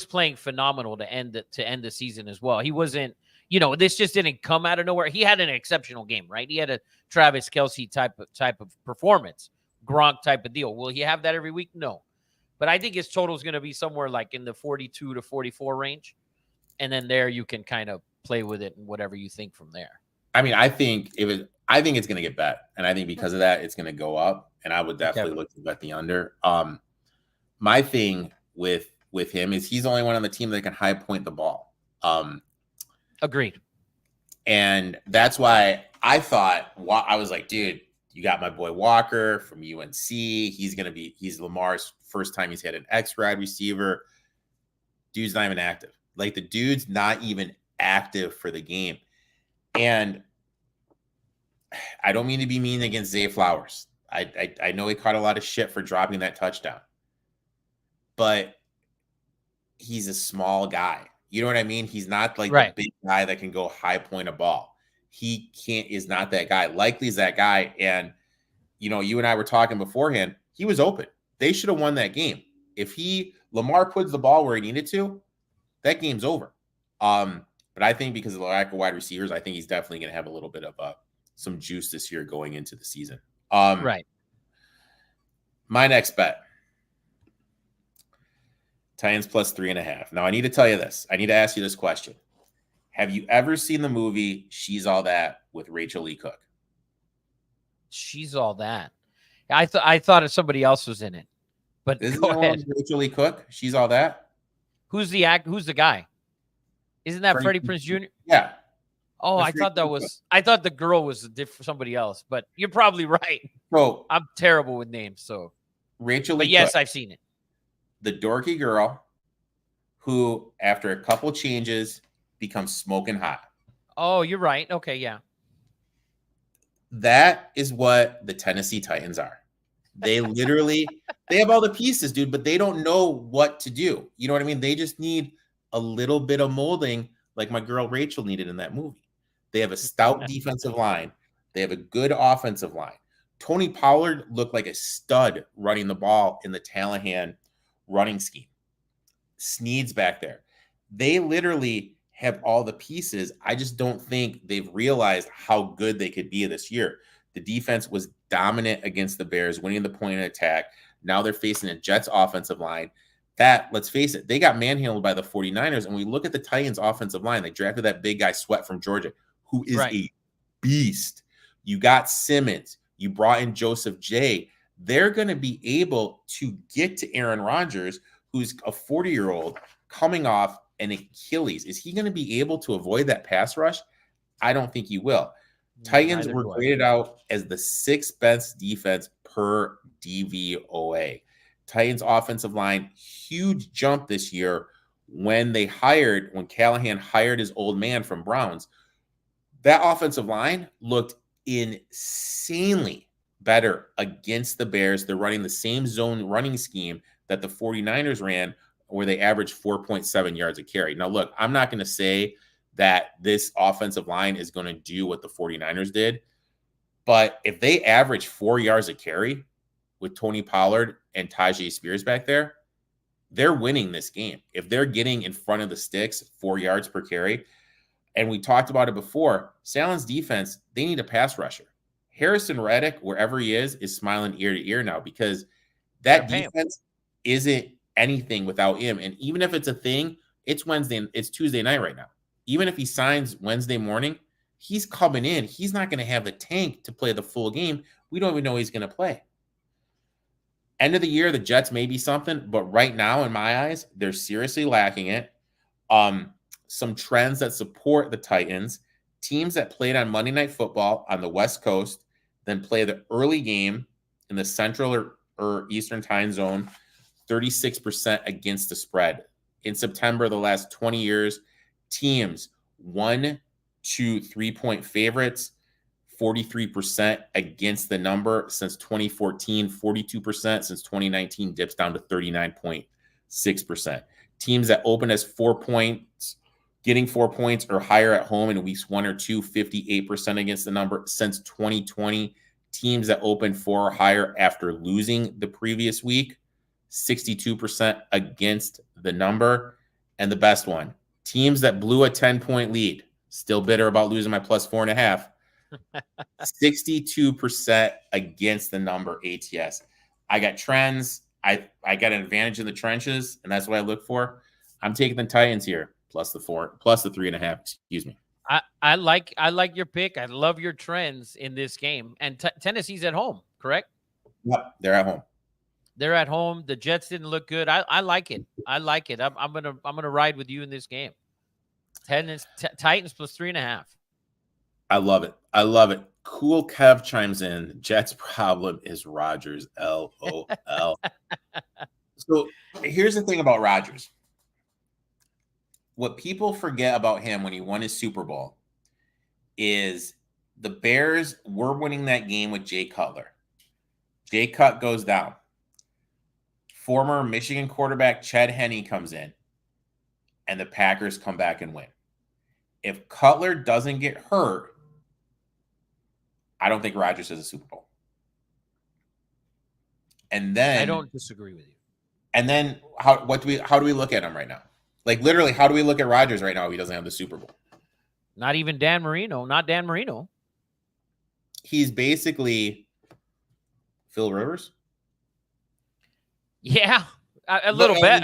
Speaker 4: playing phenomenal to end the season as well. He wasn't, this just didn't come out of nowhere. He had an exceptional game, right? He had a Travis Kelce type of performance. Gronk type of deal. Will he have that every week? No. But I think his total is going to be somewhere like in the 42 to 44 range. And then there you can kind of play with it and whatever you think from there.
Speaker 2: I mean, I think it's going to get bet. And I think because of that, it's going to go up. And I would definitely look to bet the under. My thing with him is he's the only one on the team that can high point the ball.
Speaker 4: Agreed.
Speaker 2: And that's why I was like, dude, you got my boy Walker from UNC. He's Lamar's first time he's had an X-Ride receiver. Dude's not even active. Like the dude's not even active for the game. And I don't mean to be mean against Zay Flowers. I know he caught a lot of shit for dropping that touchdown. But he's a small guy. You know what I mean? He's not like the big guy that can go high point a ball. He is not that guy. Likely is that guy. And, you and I were talking beforehand. He was open. They should have won that game. If Lamar puts the ball where he needed to, that game's over. But I think because of the lack of wide receivers, I think he's definitely going to have a little bit of some juice this year going into the season.
Speaker 4: Right.
Speaker 2: My next bet. Titans plus 3.5. Now, I need to tell you this. I need to ask you this question. Have you ever seen the movie She's All That with Rachel Lee Cook?
Speaker 4: She's All That. I thought somebody else was in it. But
Speaker 2: Isn't
Speaker 4: go ahead.
Speaker 2: Rachel Lee Cook? She's All That?
Speaker 4: Who's the guy? Isn't that Freddie Prinze Jr.?
Speaker 2: Yeah.
Speaker 4: Oh, I thought the girl was somebody else, but you're probably right.
Speaker 2: So
Speaker 4: I'm terrible with names, so
Speaker 2: Rachel Lee
Speaker 4: But yes,
Speaker 2: Cook,
Speaker 4: I've seen it.
Speaker 2: the dorky girl who, after a couple changes, becomes smoking hot.
Speaker 4: Oh, you're right. Okay, yeah.
Speaker 2: That is what the Tennessee Titans are. They have all the pieces, dude, but they don't know what to do. You know what I mean? They just need a little bit of molding like my girl Rachel needed in that movie. They have a stout defensive line. They have a good offensive line. Tony Pollard looked like a stud running the ball in the Tallahan running scheme. Sneed's back there. They literally have all the pieces. I just don't think they've realized how good they could be this year. The defense was dominant against the Bears, winning the point of attack. Now they're facing a Jets offensive line. Let's face it, they got manhandled by the 49ers. And we look at the Titans offensive line. They drafted that big guy Sweat from Georgia, who is a beast. You got Simmons. You brought in Joseph J. They're going to be able to get to Aaron Rodgers, who's a 40-year-old coming off an Achilles. Is he going to be able to avoid that pass rush? I don't think he will. Titans were graded out as the 6th best defense per DVOA. Titans offensive line, huge jump this year when Callahan hired his old man from Browns. That offensive line looked insanely better against the Bears. They're running the same zone running scheme that the 49ers ran, where they averaged 4.7 yards a carry. Now, look, I'm not going to say that this offensive line is going to do what the 49ers did, but if they average 4 yards a carry with Tony Pollard and Tajay Spears back there, they're winning this game. If they're getting in front of the sticks 4 yards per carry, and we talked about it before, Salon's defense, they need a pass rusher. Harrison Reddick, wherever he is smiling ear to ear now, because that defense isn't anything without him. And even if it's a thing, it's Tuesday night right now. Even if he signs Wednesday morning, He's coming in. He's not going to have the tank to play the full game. We don't even know he's going to play. End of the year, the Jets may be something, but right now, in my eyes, they're seriously lacking it. Some trends that support the Titans, teams that played on Monday Night Football on the West Coast, then play the early game in the Central or Eastern time zone, 36% against the spread. In September, the last 20 years, teams 1 to 3-point favorites, 43% against the number since 2014, 42% since 2019, dips down to 39.6%. Teams that open as 4 points, getting 4 points or higher at home in weeks 1 or 2, 58% against the number since 2020. Teams that open 4 or higher after losing the previous week, 62% against the number. And the best one, teams that blew a 10-point lead, still bitter about losing my plus 4.5, 62% against the number ATS. I got trends. I got an advantage in the trenches, and that's what I look for. I'm taking the Titans here, plus the 3.5. Excuse me.
Speaker 4: I like your pick. I love your trends in this game. And Tennessee's at home, correct?
Speaker 2: Yep, they're at home.
Speaker 4: They're at home. The Jets didn't look good. I like it. I like it. I'm gonna ride with you in this game. Titans plus 3.5.
Speaker 2: I love it. I love it. Cool Kev chimes in. Jets' problem is Rodgers. LOL. So here's the thing about Rodgers. What people forget about him when he won his Super Bowl is the Bears were winning that game with Jay Cutler. Jay Cut goes down. Former Michigan quarterback Chad Henne comes in, and the Packers come back and win. If Cutler doesn't get hurt, I don't think Rodgers has a Super Bowl. And then
Speaker 4: I don't disagree with you.
Speaker 2: And then how do we look at him right now? Like literally, how do we look at Rodgers right now if he doesn't have the Super Bowl?
Speaker 4: Not even Dan Marino. Not Dan Marino.
Speaker 2: He's basically Phil Rivers.
Speaker 4: Yeah, a little bit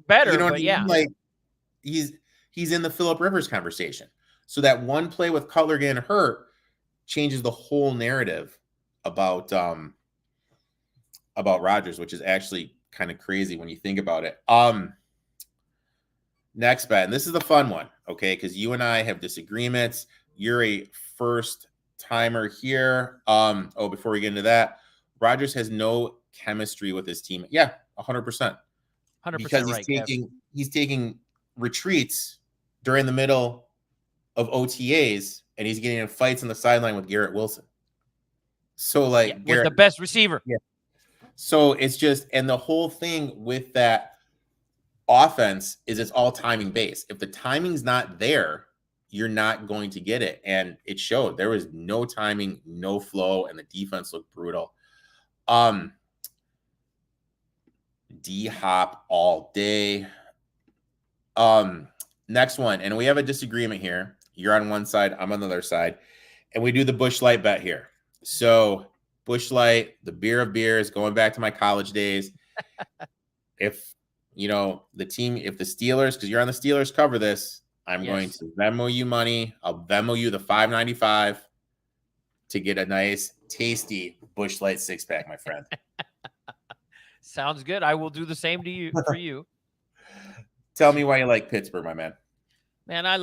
Speaker 4: better,
Speaker 2: You know what
Speaker 4: but
Speaker 2: I mean?
Speaker 4: yeah.
Speaker 2: Like he's in the Phillip Rivers conversation. So that one play with Cutler getting hurt changes the whole narrative about Rodgers, which is actually kind of crazy when you think about it. Next bet, and this is the fun one, okay? Because you and I have disagreements. You're a first timer here. Before we get into that, Rodgers has no chemistry with his team. Yeah, 100%.
Speaker 4: 100%
Speaker 2: Because
Speaker 4: right.
Speaker 2: he's taking retreats during the middle of OTAs, and he's getting in fights on the sideline with Garrett Wilson. So
Speaker 4: with the best receiver.
Speaker 2: Yeah. So it's just, and the whole thing with that offense is it's all timing based. If the timing's not there, you're not going to get it. And it showed. There was no timing, no flow, and the defense looked brutal. D-Hop all day. Next one, and we have a disagreement here. You're on one side, I'm on the other side, and we do the Busch Light bet here. So Busch Light, the beer of beers, going back to my college days. If the Steelers, because you're on the Steelers, cover this, I'm going to Venmo you money. I'll Venmo you the $5.95 to get a nice, tasty Busch Light 6-pack, my friend.
Speaker 4: Sounds good. I will do the same to you for you.
Speaker 2: Tell me why you like Pittsburgh, my man.
Speaker 4: Man, I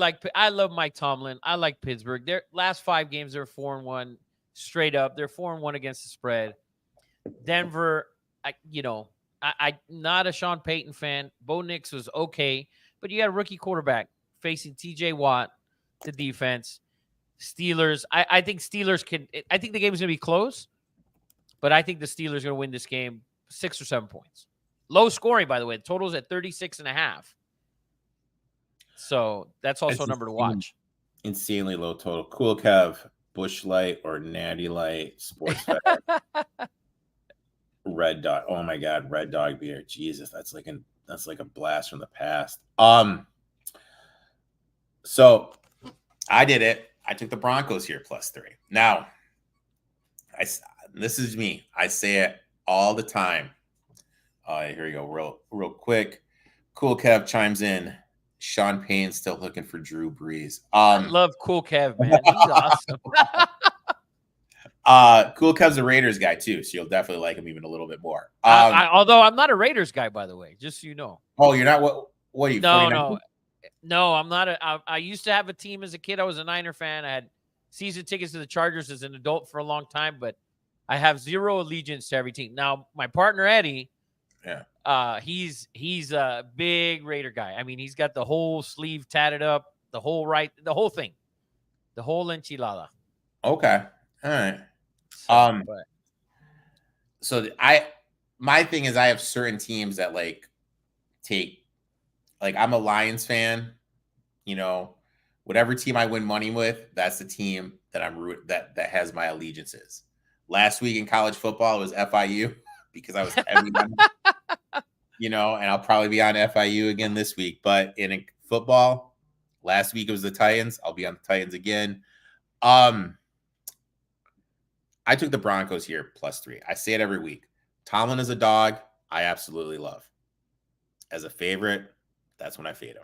Speaker 4: love Mike Tomlin. I like Pittsburgh. Their last 5 games, they're 4-1 straight up. They're 4-1 against the spread. Denver, I'm not a Sean Payton fan. Bo Nix was okay, but you got a rookie quarterback facing TJ Watt, the defense. Steelers, I think Steelers I think the game is going to be close, but I think the Steelers are going to win this game 6 or 7 points. Low scoring, by the way. The total's at 36.5. So that's also a number to watch.
Speaker 2: Insanely low total. Cool Kev, Busch Light or Natty Light, Sports Fed. Red Dog. Oh my God, Red Dog beer. Jesus, that's like a blast from the past. So I did it. I took the Broncos here +3. Now, this is me. I say it all the time. Here we go. Real quick. Cool Kev chimes in. Sean Payne's still looking for Drew Brees.
Speaker 4: I love Cool Kev, man. He's awesome.
Speaker 2: Cool Kev's a Raiders guy too, so you'll definitely like him even a little bit more.
Speaker 4: Although I'm not a Raiders guy, by the way, just so you know.
Speaker 2: Oh, you're not? What are you?
Speaker 4: No, I'm not. I used to have a team as a kid. I was a Niner fan. I had season tickets to the Chargers as an adult for a long time, but I have zero allegiance to every team. Now, my partner Eddie, he's a big Raider guy. I mean, he's got the whole sleeve tatted up, the whole thing, the whole enchilada.
Speaker 2: Okay, all right. My thing is I have certain teams that I'm a Lions fan, whatever team I win money with, that's the team that that has my allegiances. Last week in college football, it was FIU because I was heavy on, and I'll probably be on FIU again this week. But in football, last week it was the Titans. I'll be on the Titans again. I took the Broncos here +3. I say it every week. Tomlin is a dog I absolutely love. As a favorite, that's when I fade him.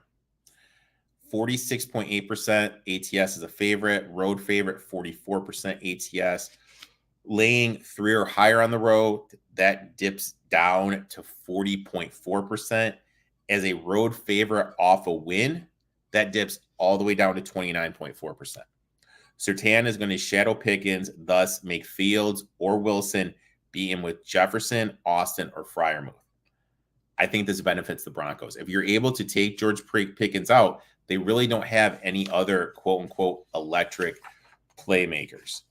Speaker 2: 46.8% ATS is a favorite. Road favorite, 44% ATS. Laying 3 or higher on the road, that dips down to 40.4%. As a road favorite off a win, that dips all the way down to 29.4%. Surtain is going to shadow Pickens, thus make Fields or Wilson be in with Jefferson, Austin, or Freiermuth. I think this benefits the Broncos. If you're able to take George Pickens out, they really don't have any other quote-unquote electric playmakers.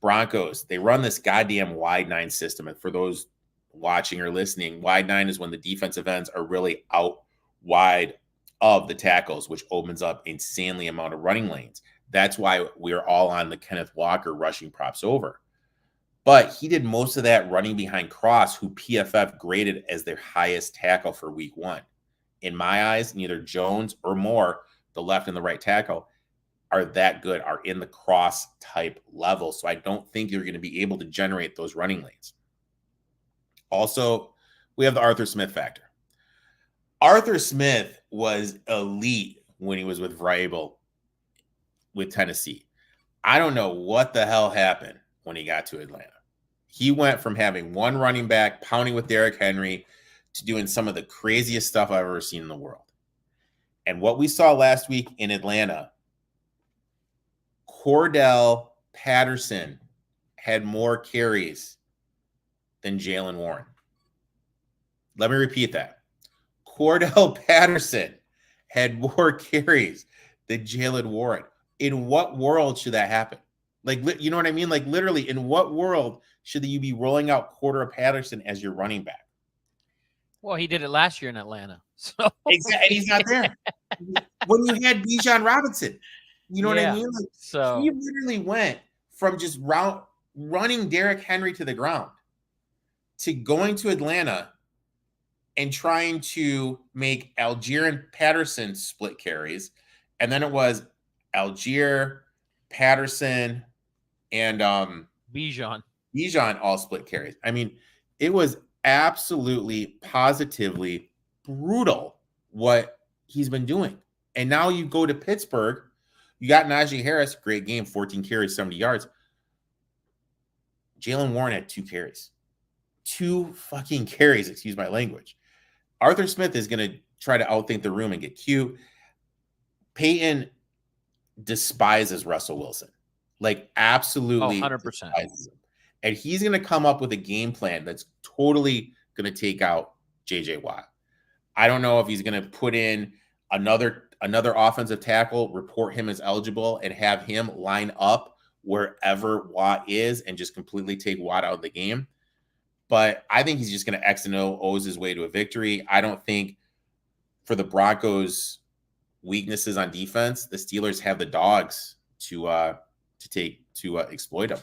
Speaker 2: Broncos, they run this goddamn wide 9 system. And for those watching or listening, wide 9 is when the defensive ends are really out wide of the tackles, which opens up insanely amount of running lanes. That's why we're all on the Kenneth Walker rushing props over. But he did most of that running behind Cross, who PFF graded as their highest tackle for week 1. In my eyes, neither Jones or Moore, the left and the right tackle, are that good, are in the Cross type level. So I don't think you're going to be able to generate those running lanes. Also, we have the Arthur Smith factor. Arthur Smith was elite when he was with Vrabel with Tennessee. I don't know what the hell happened when he got to Atlanta. He went from having one running back pounding with Derrick Henry to doing some of the craziest stuff I've ever seen in the world. And what we saw last week in Atlanta, Cordell Patterson had more carries than Jalen Warren. Let me repeat that. Cordell Patterson had more carries than Jalen Warren. In what world should that happen? You know what I mean? Literally, in what world should you be rolling out Cordell Patterson as your running back?
Speaker 4: Well, he did it last year in Atlanta. So
Speaker 2: exactly, and he's not there. When you had Bijan Robinson, you know what I mean? So he literally went from just running Derrick Henry to the ground to going to Atlanta and trying to make Algier and Patterson split carries. And then it was Algier, Patterson, and
Speaker 4: Bijan
Speaker 2: all split carries. I mean, it was absolutely, positively brutal what he's been doing. And now you go to Pittsburgh, you got Najee Harris, great game, 14 carries, 70 yards. Jalen Warren had 2 carries. 2 fucking carries, excuse my language. Arthur Smith is going to try to outthink the room and get cute. Peyton despises Russell Wilson. Absolutely
Speaker 4: 100%.
Speaker 2: despises him. And he's going to come up with a game plan that's totally going to take out J.J. Watt. I don't know if he's going to put in another offensive tackle, report him as eligible, and have him line up wherever Watt is and just completely take Watt out of the game. But I think he's just going to X and O's his way to a victory. I don't think for the Broncos' weaknesses on defense, the Steelers have the dogs to exploit them.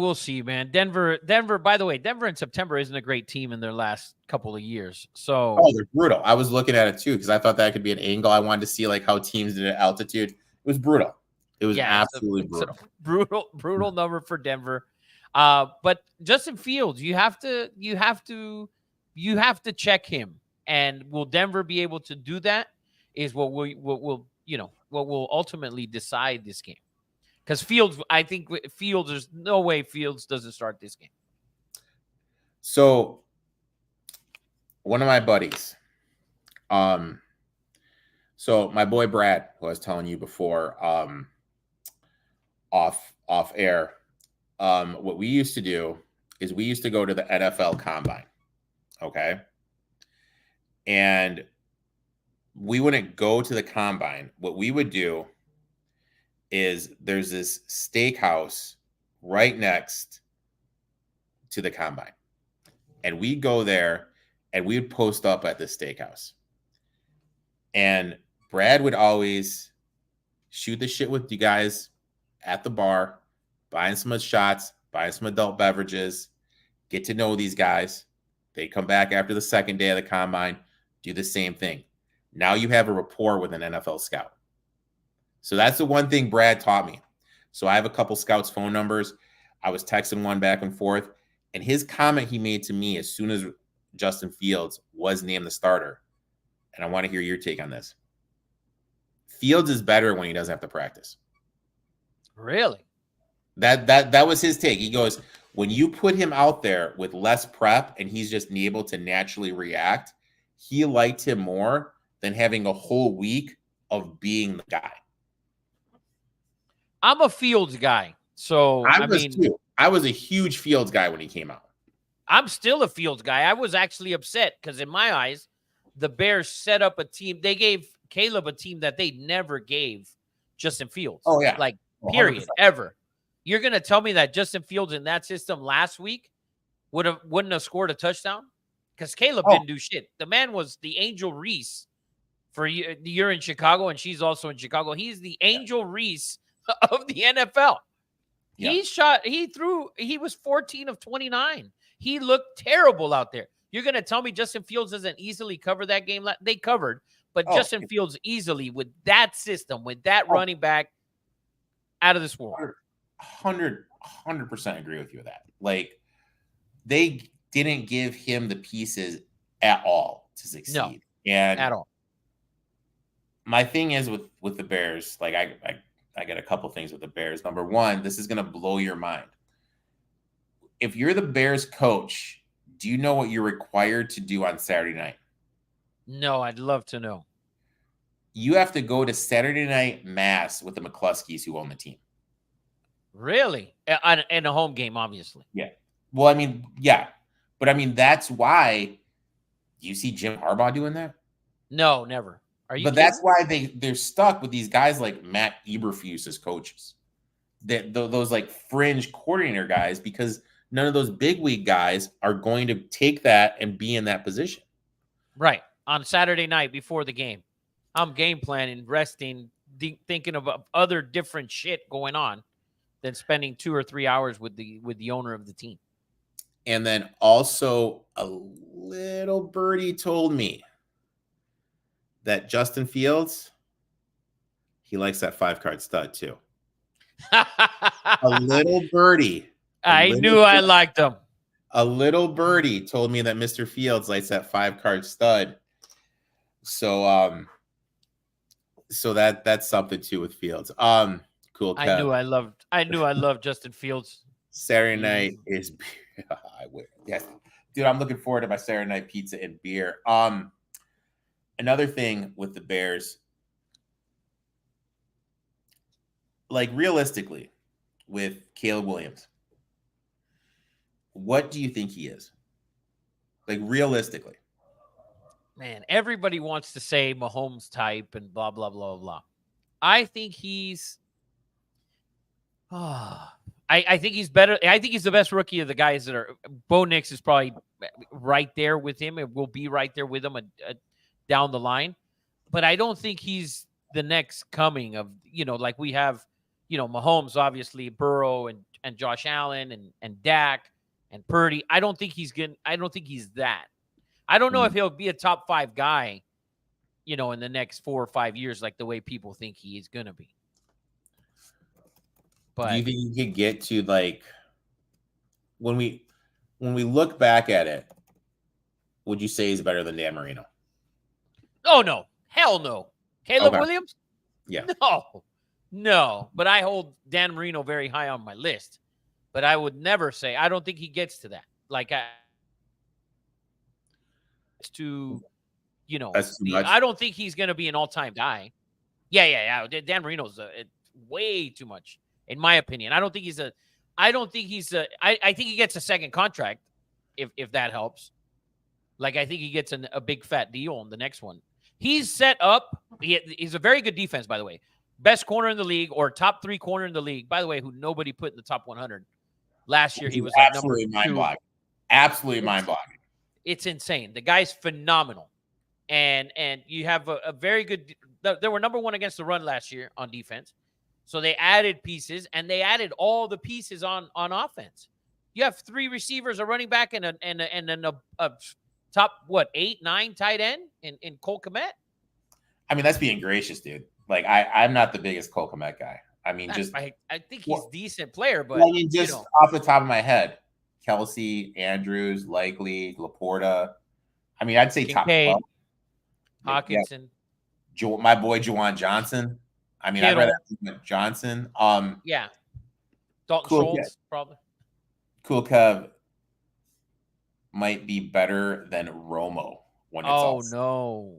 Speaker 4: We'll see, man. Denver, by the way, Denver in September isn't a great team in their last couple of years. So
Speaker 2: they're brutal. I was looking at it too because I thought that could be an angle. I wanted to see how teams did at altitude. It was brutal. It was absolutely brutal.
Speaker 4: Brutal number for Denver. But Justin Fields, you have to check him. And will Denver be able to do that? Is what will ultimately decide this game. Because Fields, I think Fields, there's no way Fields doesn't start this game.
Speaker 2: So one of my buddies, so my boy Brad, who I was telling you before, off air, what we used to do is we used to go to the NFL Combine, okay? And we wouldn't go to the Combine. What we would do is there's this steakhouse right next to the Combine. And we'd go there and we would post up at the steakhouse. And Brad would always shoot the shit with you guys at the bar, buying some shots, buying some adult beverages, get to know these guys. They come back after the second day of the Combine, do the same thing. Now you have a rapport with an NFL scout. So that's the one thing Brad taught me. So I have a couple scouts' phone numbers. I was texting one back and forth. And his comment he made to me as soon as Justin Fields was named the starter, and I want to hear your take on this. Fields is better when he doesn't have to practice.
Speaker 4: Really?
Speaker 2: That was his take. He goes, when you put him out there with less prep and he's just able to naturally react, he liked him more than having a whole week of being the guy.
Speaker 4: I'm a Fields guy. So
Speaker 2: I was a huge Fields guy when he came out.
Speaker 4: I'm still a Fields guy. I was actually upset because in my eyes, the Bears set up a team. They gave Caleb a team that they never gave Justin Fields.
Speaker 2: Oh, yeah.
Speaker 4: Like, period,
Speaker 2: 100%.
Speaker 4: ever. You're going to tell me that Justin Fields in that system last week wouldn't have scored a touchdown? Because Caleb didn't do shit. The man was the Angel Reese for you're in Chicago, and she's also in Chicago. He's the Angel Reese of the NFL.
Speaker 2: Yeah.
Speaker 4: He was 14 of 29. He looked terrible out there. You're going to tell me Justin Fields doesn't easily cover that game? They covered, but Justin Fields easily with that system, with that running back, out of this world.
Speaker 2: 100% agree with you with that. Like, they didn't give him the pieces at all to succeed.
Speaker 4: No,
Speaker 2: and
Speaker 4: at all.
Speaker 2: My thing is with the Bears, like I got a couple things with the Bears. Number one, this is going to blow your mind. If you're the Bears coach, do you know what you're required to do on Saturday night?
Speaker 4: No, I'd love to know.
Speaker 2: You have to go to Saturday night mass with the McCluskeys who own the team.
Speaker 4: Really? And a home game, obviously.
Speaker 2: Yeah. Well, I mean, yeah. But I mean, that's why you see Jim Harbaugh doing that?
Speaker 4: No, never. Are you
Speaker 2: But
Speaker 4: kidding?
Speaker 2: that's why they're stuck with these guys like Matt Eberflus as coaches. Those like fringe coordinator guys, because none of those big wig guys are going to take that and be in that position.
Speaker 4: Right. On Saturday night before the game. I'm game planning, resting, thinking of other different shit going on than spending 2 or 3 hours with the owner of the team.
Speaker 2: And then also a little birdie told me that Justin Fields, he likes that 5-card stud too. A little birdie.
Speaker 4: I knew I liked him.
Speaker 2: A little birdie told me that Mr. Fields likes that 5-card stud. So that's something too with Fields. Cool.
Speaker 4: I knew I loved Justin Fields.
Speaker 2: Saturday night is beer. Yes. Dude, I'm looking forward to my Saturday night pizza and beer. Another thing with the Bears, like realistically, with Caleb Williams, what do you think he is? Like realistically.
Speaker 4: Man, everybody wants to say Mahomes type and blah, blah, blah, blah. I think he's I think he's better. I think he's the best rookie of the guys that are. Bo Nix is probably right there with him. It will be right there with him down the line. But I don't think he's the next coming of, like we have, Mahomes, obviously, Burrow and Josh Allen and Dak and Purdy. I don't think he's that. I don't know if he'll be a top 5 guy, in the next 4 or 5 years, like the way people think he is going to be. But
Speaker 2: do you think you could get to like when we look back at it, would you say he's better than Dan Marino?
Speaker 4: Oh no, hell no. Caleb
Speaker 2: Okay.
Speaker 4: Williams?
Speaker 2: Yeah.
Speaker 4: No. But I hold Dan Marino very high on my list. But I would never say, I don't think he gets to that. Like, it's too,
Speaker 2: That's too much.
Speaker 4: I don't think he's going to be an all-time guy. Yeah. Dan Marino's way too much, in my opinion. I think he gets a second contract, if that helps. Like, I think he gets a big fat deal on the next one. He's set up. He's a very good defense, by the way. Best corner in the league, or top 3 corner in the league, by the way, who nobody put in the top 100. Last year, he was like number 2.
Speaker 2: Mind-boggling. Absolutely mind-boggling.
Speaker 4: It's insane. The guy's phenomenal. And you have a very good – they were number 1 against the run last year on defense. So they added pieces, and they added all the pieces on offense. You have 3 receivers, a running back, and a top, 8, 9 tight end in Cole Kmet?
Speaker 2: I mean, that's being gracious, dude. Like, I'm not the biggest Cole Kmet guy. I mean,
Speaker 4: I think he's a decent player, but
Speaker 2: I mean, off the top of my head, Kelsey, Andrews, Likely, Laporta. I mean, I'd say
Speaker 4: Kincaid,
Speaker 2: top 12.
Speaker 4: Hawkinson.
Speaker 2: Yeah. My boy Juwan Johnson. I mean, I'd rather have Johnson.
Speaker 4: Yeah. Dalton
Speaker 2: Cool,
Speaker 4: Schultz, probably.
Speaker 2: Cool Kev might be better than Romo when it's all said.
Speaker 4: No.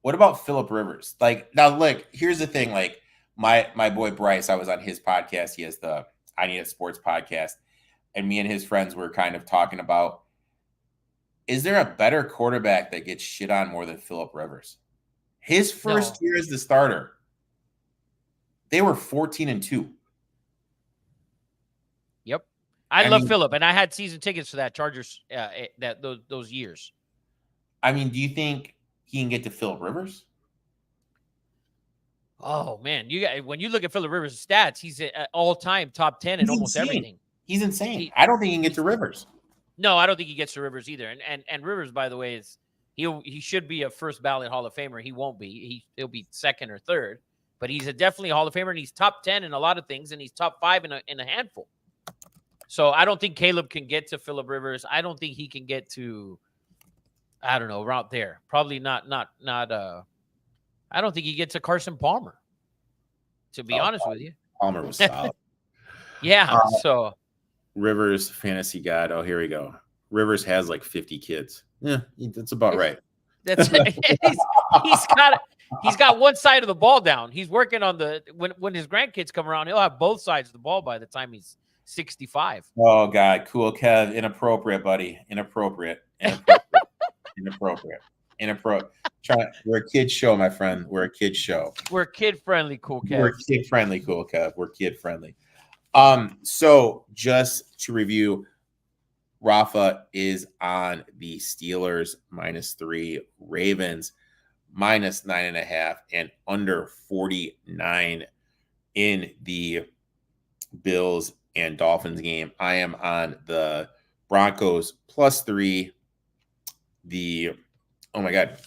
Speaker 2: What about Phillip Rivers? Like, now, look, here's the thing. Like, my boy Bryce, I was on his podcast. He has the I Need It Sports podcast. And me and his friends were kind of talking about, is there a better quarterback that gets shit on more than Phillip Rivers? His first year as the starter, they were 14-2.
Speaker 4: Yep. I love Phillip, and I had season tickets for that Chargers those years.
Speaker 2: I mean, do you think he can get to Phillip Rivers?
Speaker 4: Oh man, when you look at Phillip Rivers' stats, he's an all-time top 10 in almost everything.
Speaker 2: He's insane. I don't think he can get to Rivers.
Speaker 4: No, I don't think he gets to Rivers either. And Rivers, by the way, he should be a first ballot Hall of Famer. He won't be. He'll be second or third, but he's definitely a Hall of Famer, and he's top 10 in a lot of things, and he's top 5 in a handful. So I don't think Caleb can get to Phillip Rivers. I don't think he can get to, I don't know, around there. Probably not. I don't think he gets to Carson Palmer, to be honest with you.
Speaker 2: Palmer was solid.
Speaker 4: Yeah. So
Speaker 2: Rivers, fantasy god. Oh, here we go. Rivers has like 50 kids. Yeah, that's about right.
Speaker 4: That's he's got one side of the ball down. He's working on when his grandkids come around, he'll have both sides of the ball by the time he's 65.
Speaker 2: Oh God, cool Kev. Inappropriate, buddy. Inappropriate. We're a kid show, my friend. We're a kid show.
Speaker 4: We're kid friendly, cool Kev.
Speaker 2: We're kid friendly, cool Kev. We're kid friendly. So just to review, Rafa is on the Steelers -3, Ravens -9.5, and under 49 in the Bills and Dolphins game. I am on the Broncos +3, the Bengals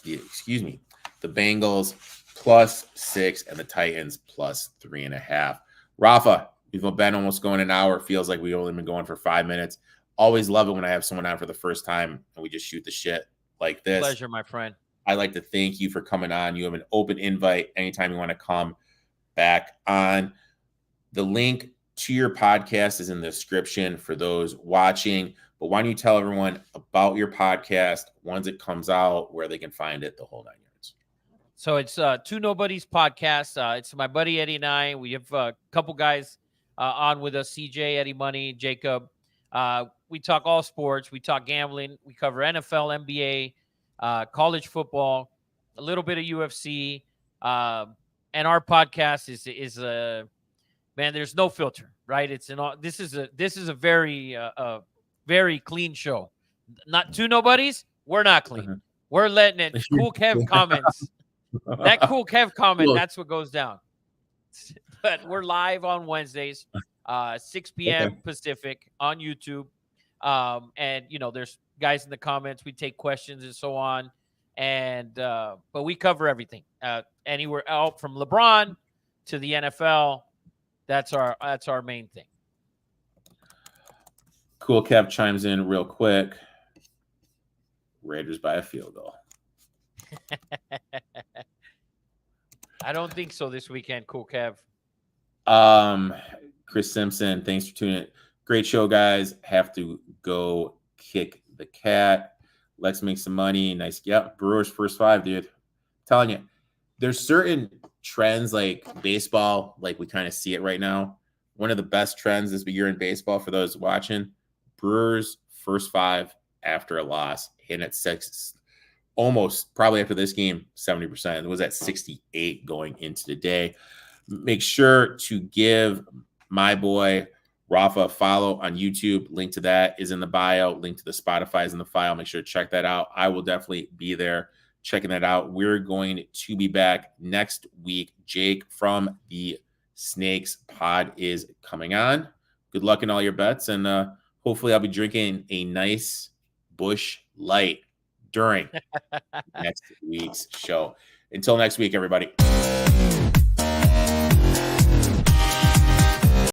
Speaker 2: +6, and the Titans +3.5. Rafa, we've been almost going an hour. Feels like we've only been going for 5 minutes. Always love it when I have someone on for the first time and we just shoot the shit like this.
Speaker 4: Pleasure, my friend.
Speaker 2: I'd like to thank you for coming on. You have an open invite anytime you want to come back on. The link to your podcast is in the description for those watching. But why don't you tell everyone about your podcast, once it comes out, where they can find it, the whole 9 yards.
Speaker 4: So it's Two Nobodies Podcast. It's my buddy Eddie and I. We have a couple guys on with us, CJ, Eddie Money, Jacob. We talk all sports. We talk gambling. We cover NFL, NBA, college football, a little bit of UFC. And our podcast is man, there's no filter, right? This is a very very clean show. Not Two Nobodies. We're not clean.
Speaker 2: Mm-hmm.
Speaker 4: We're letting it. Cool Kev comments. That Cool Kev comment. That's what goes down. But we're live on Wednesdays, 6 p.m. Pacific on YouTube. And there's guys in the comments. We take questions and so on. And but we cover everything. Anywhere out from LeBron to the NFL. That's our main thing.
Speaker 2: Cool Kev chimes in real quick. Raiders by a field goal.
Speaker 4: I don't think so this weekend, Cool Kev.
Speaker 2: Chris Simpson, thanks for tuning in. Great show, guys. Have to go kick the cat. Let's make some money. Nice. Yep. Brewers first 5, dude. I'm telling you, there's certain trends like baseball, like we kind of see it right now. One of the best trends this year in baseball for those watching, Brewers first 5 after a loss, hitting at 6, almost probably after this game, 70%. It was at 68 going into the day. Make sure to give my boy Rafa a follow on YouTube. Link to that is in the bio. Link to the Spotify is in the file. Make sure to check that out. I will definitely be there checking that out. We're going to be back next week. Jake from the Snakes Pod is coming on. Good luck in all your bets, and hopefully I'll be drinking a nice Busch Light during next week's show. Until next week, everybody.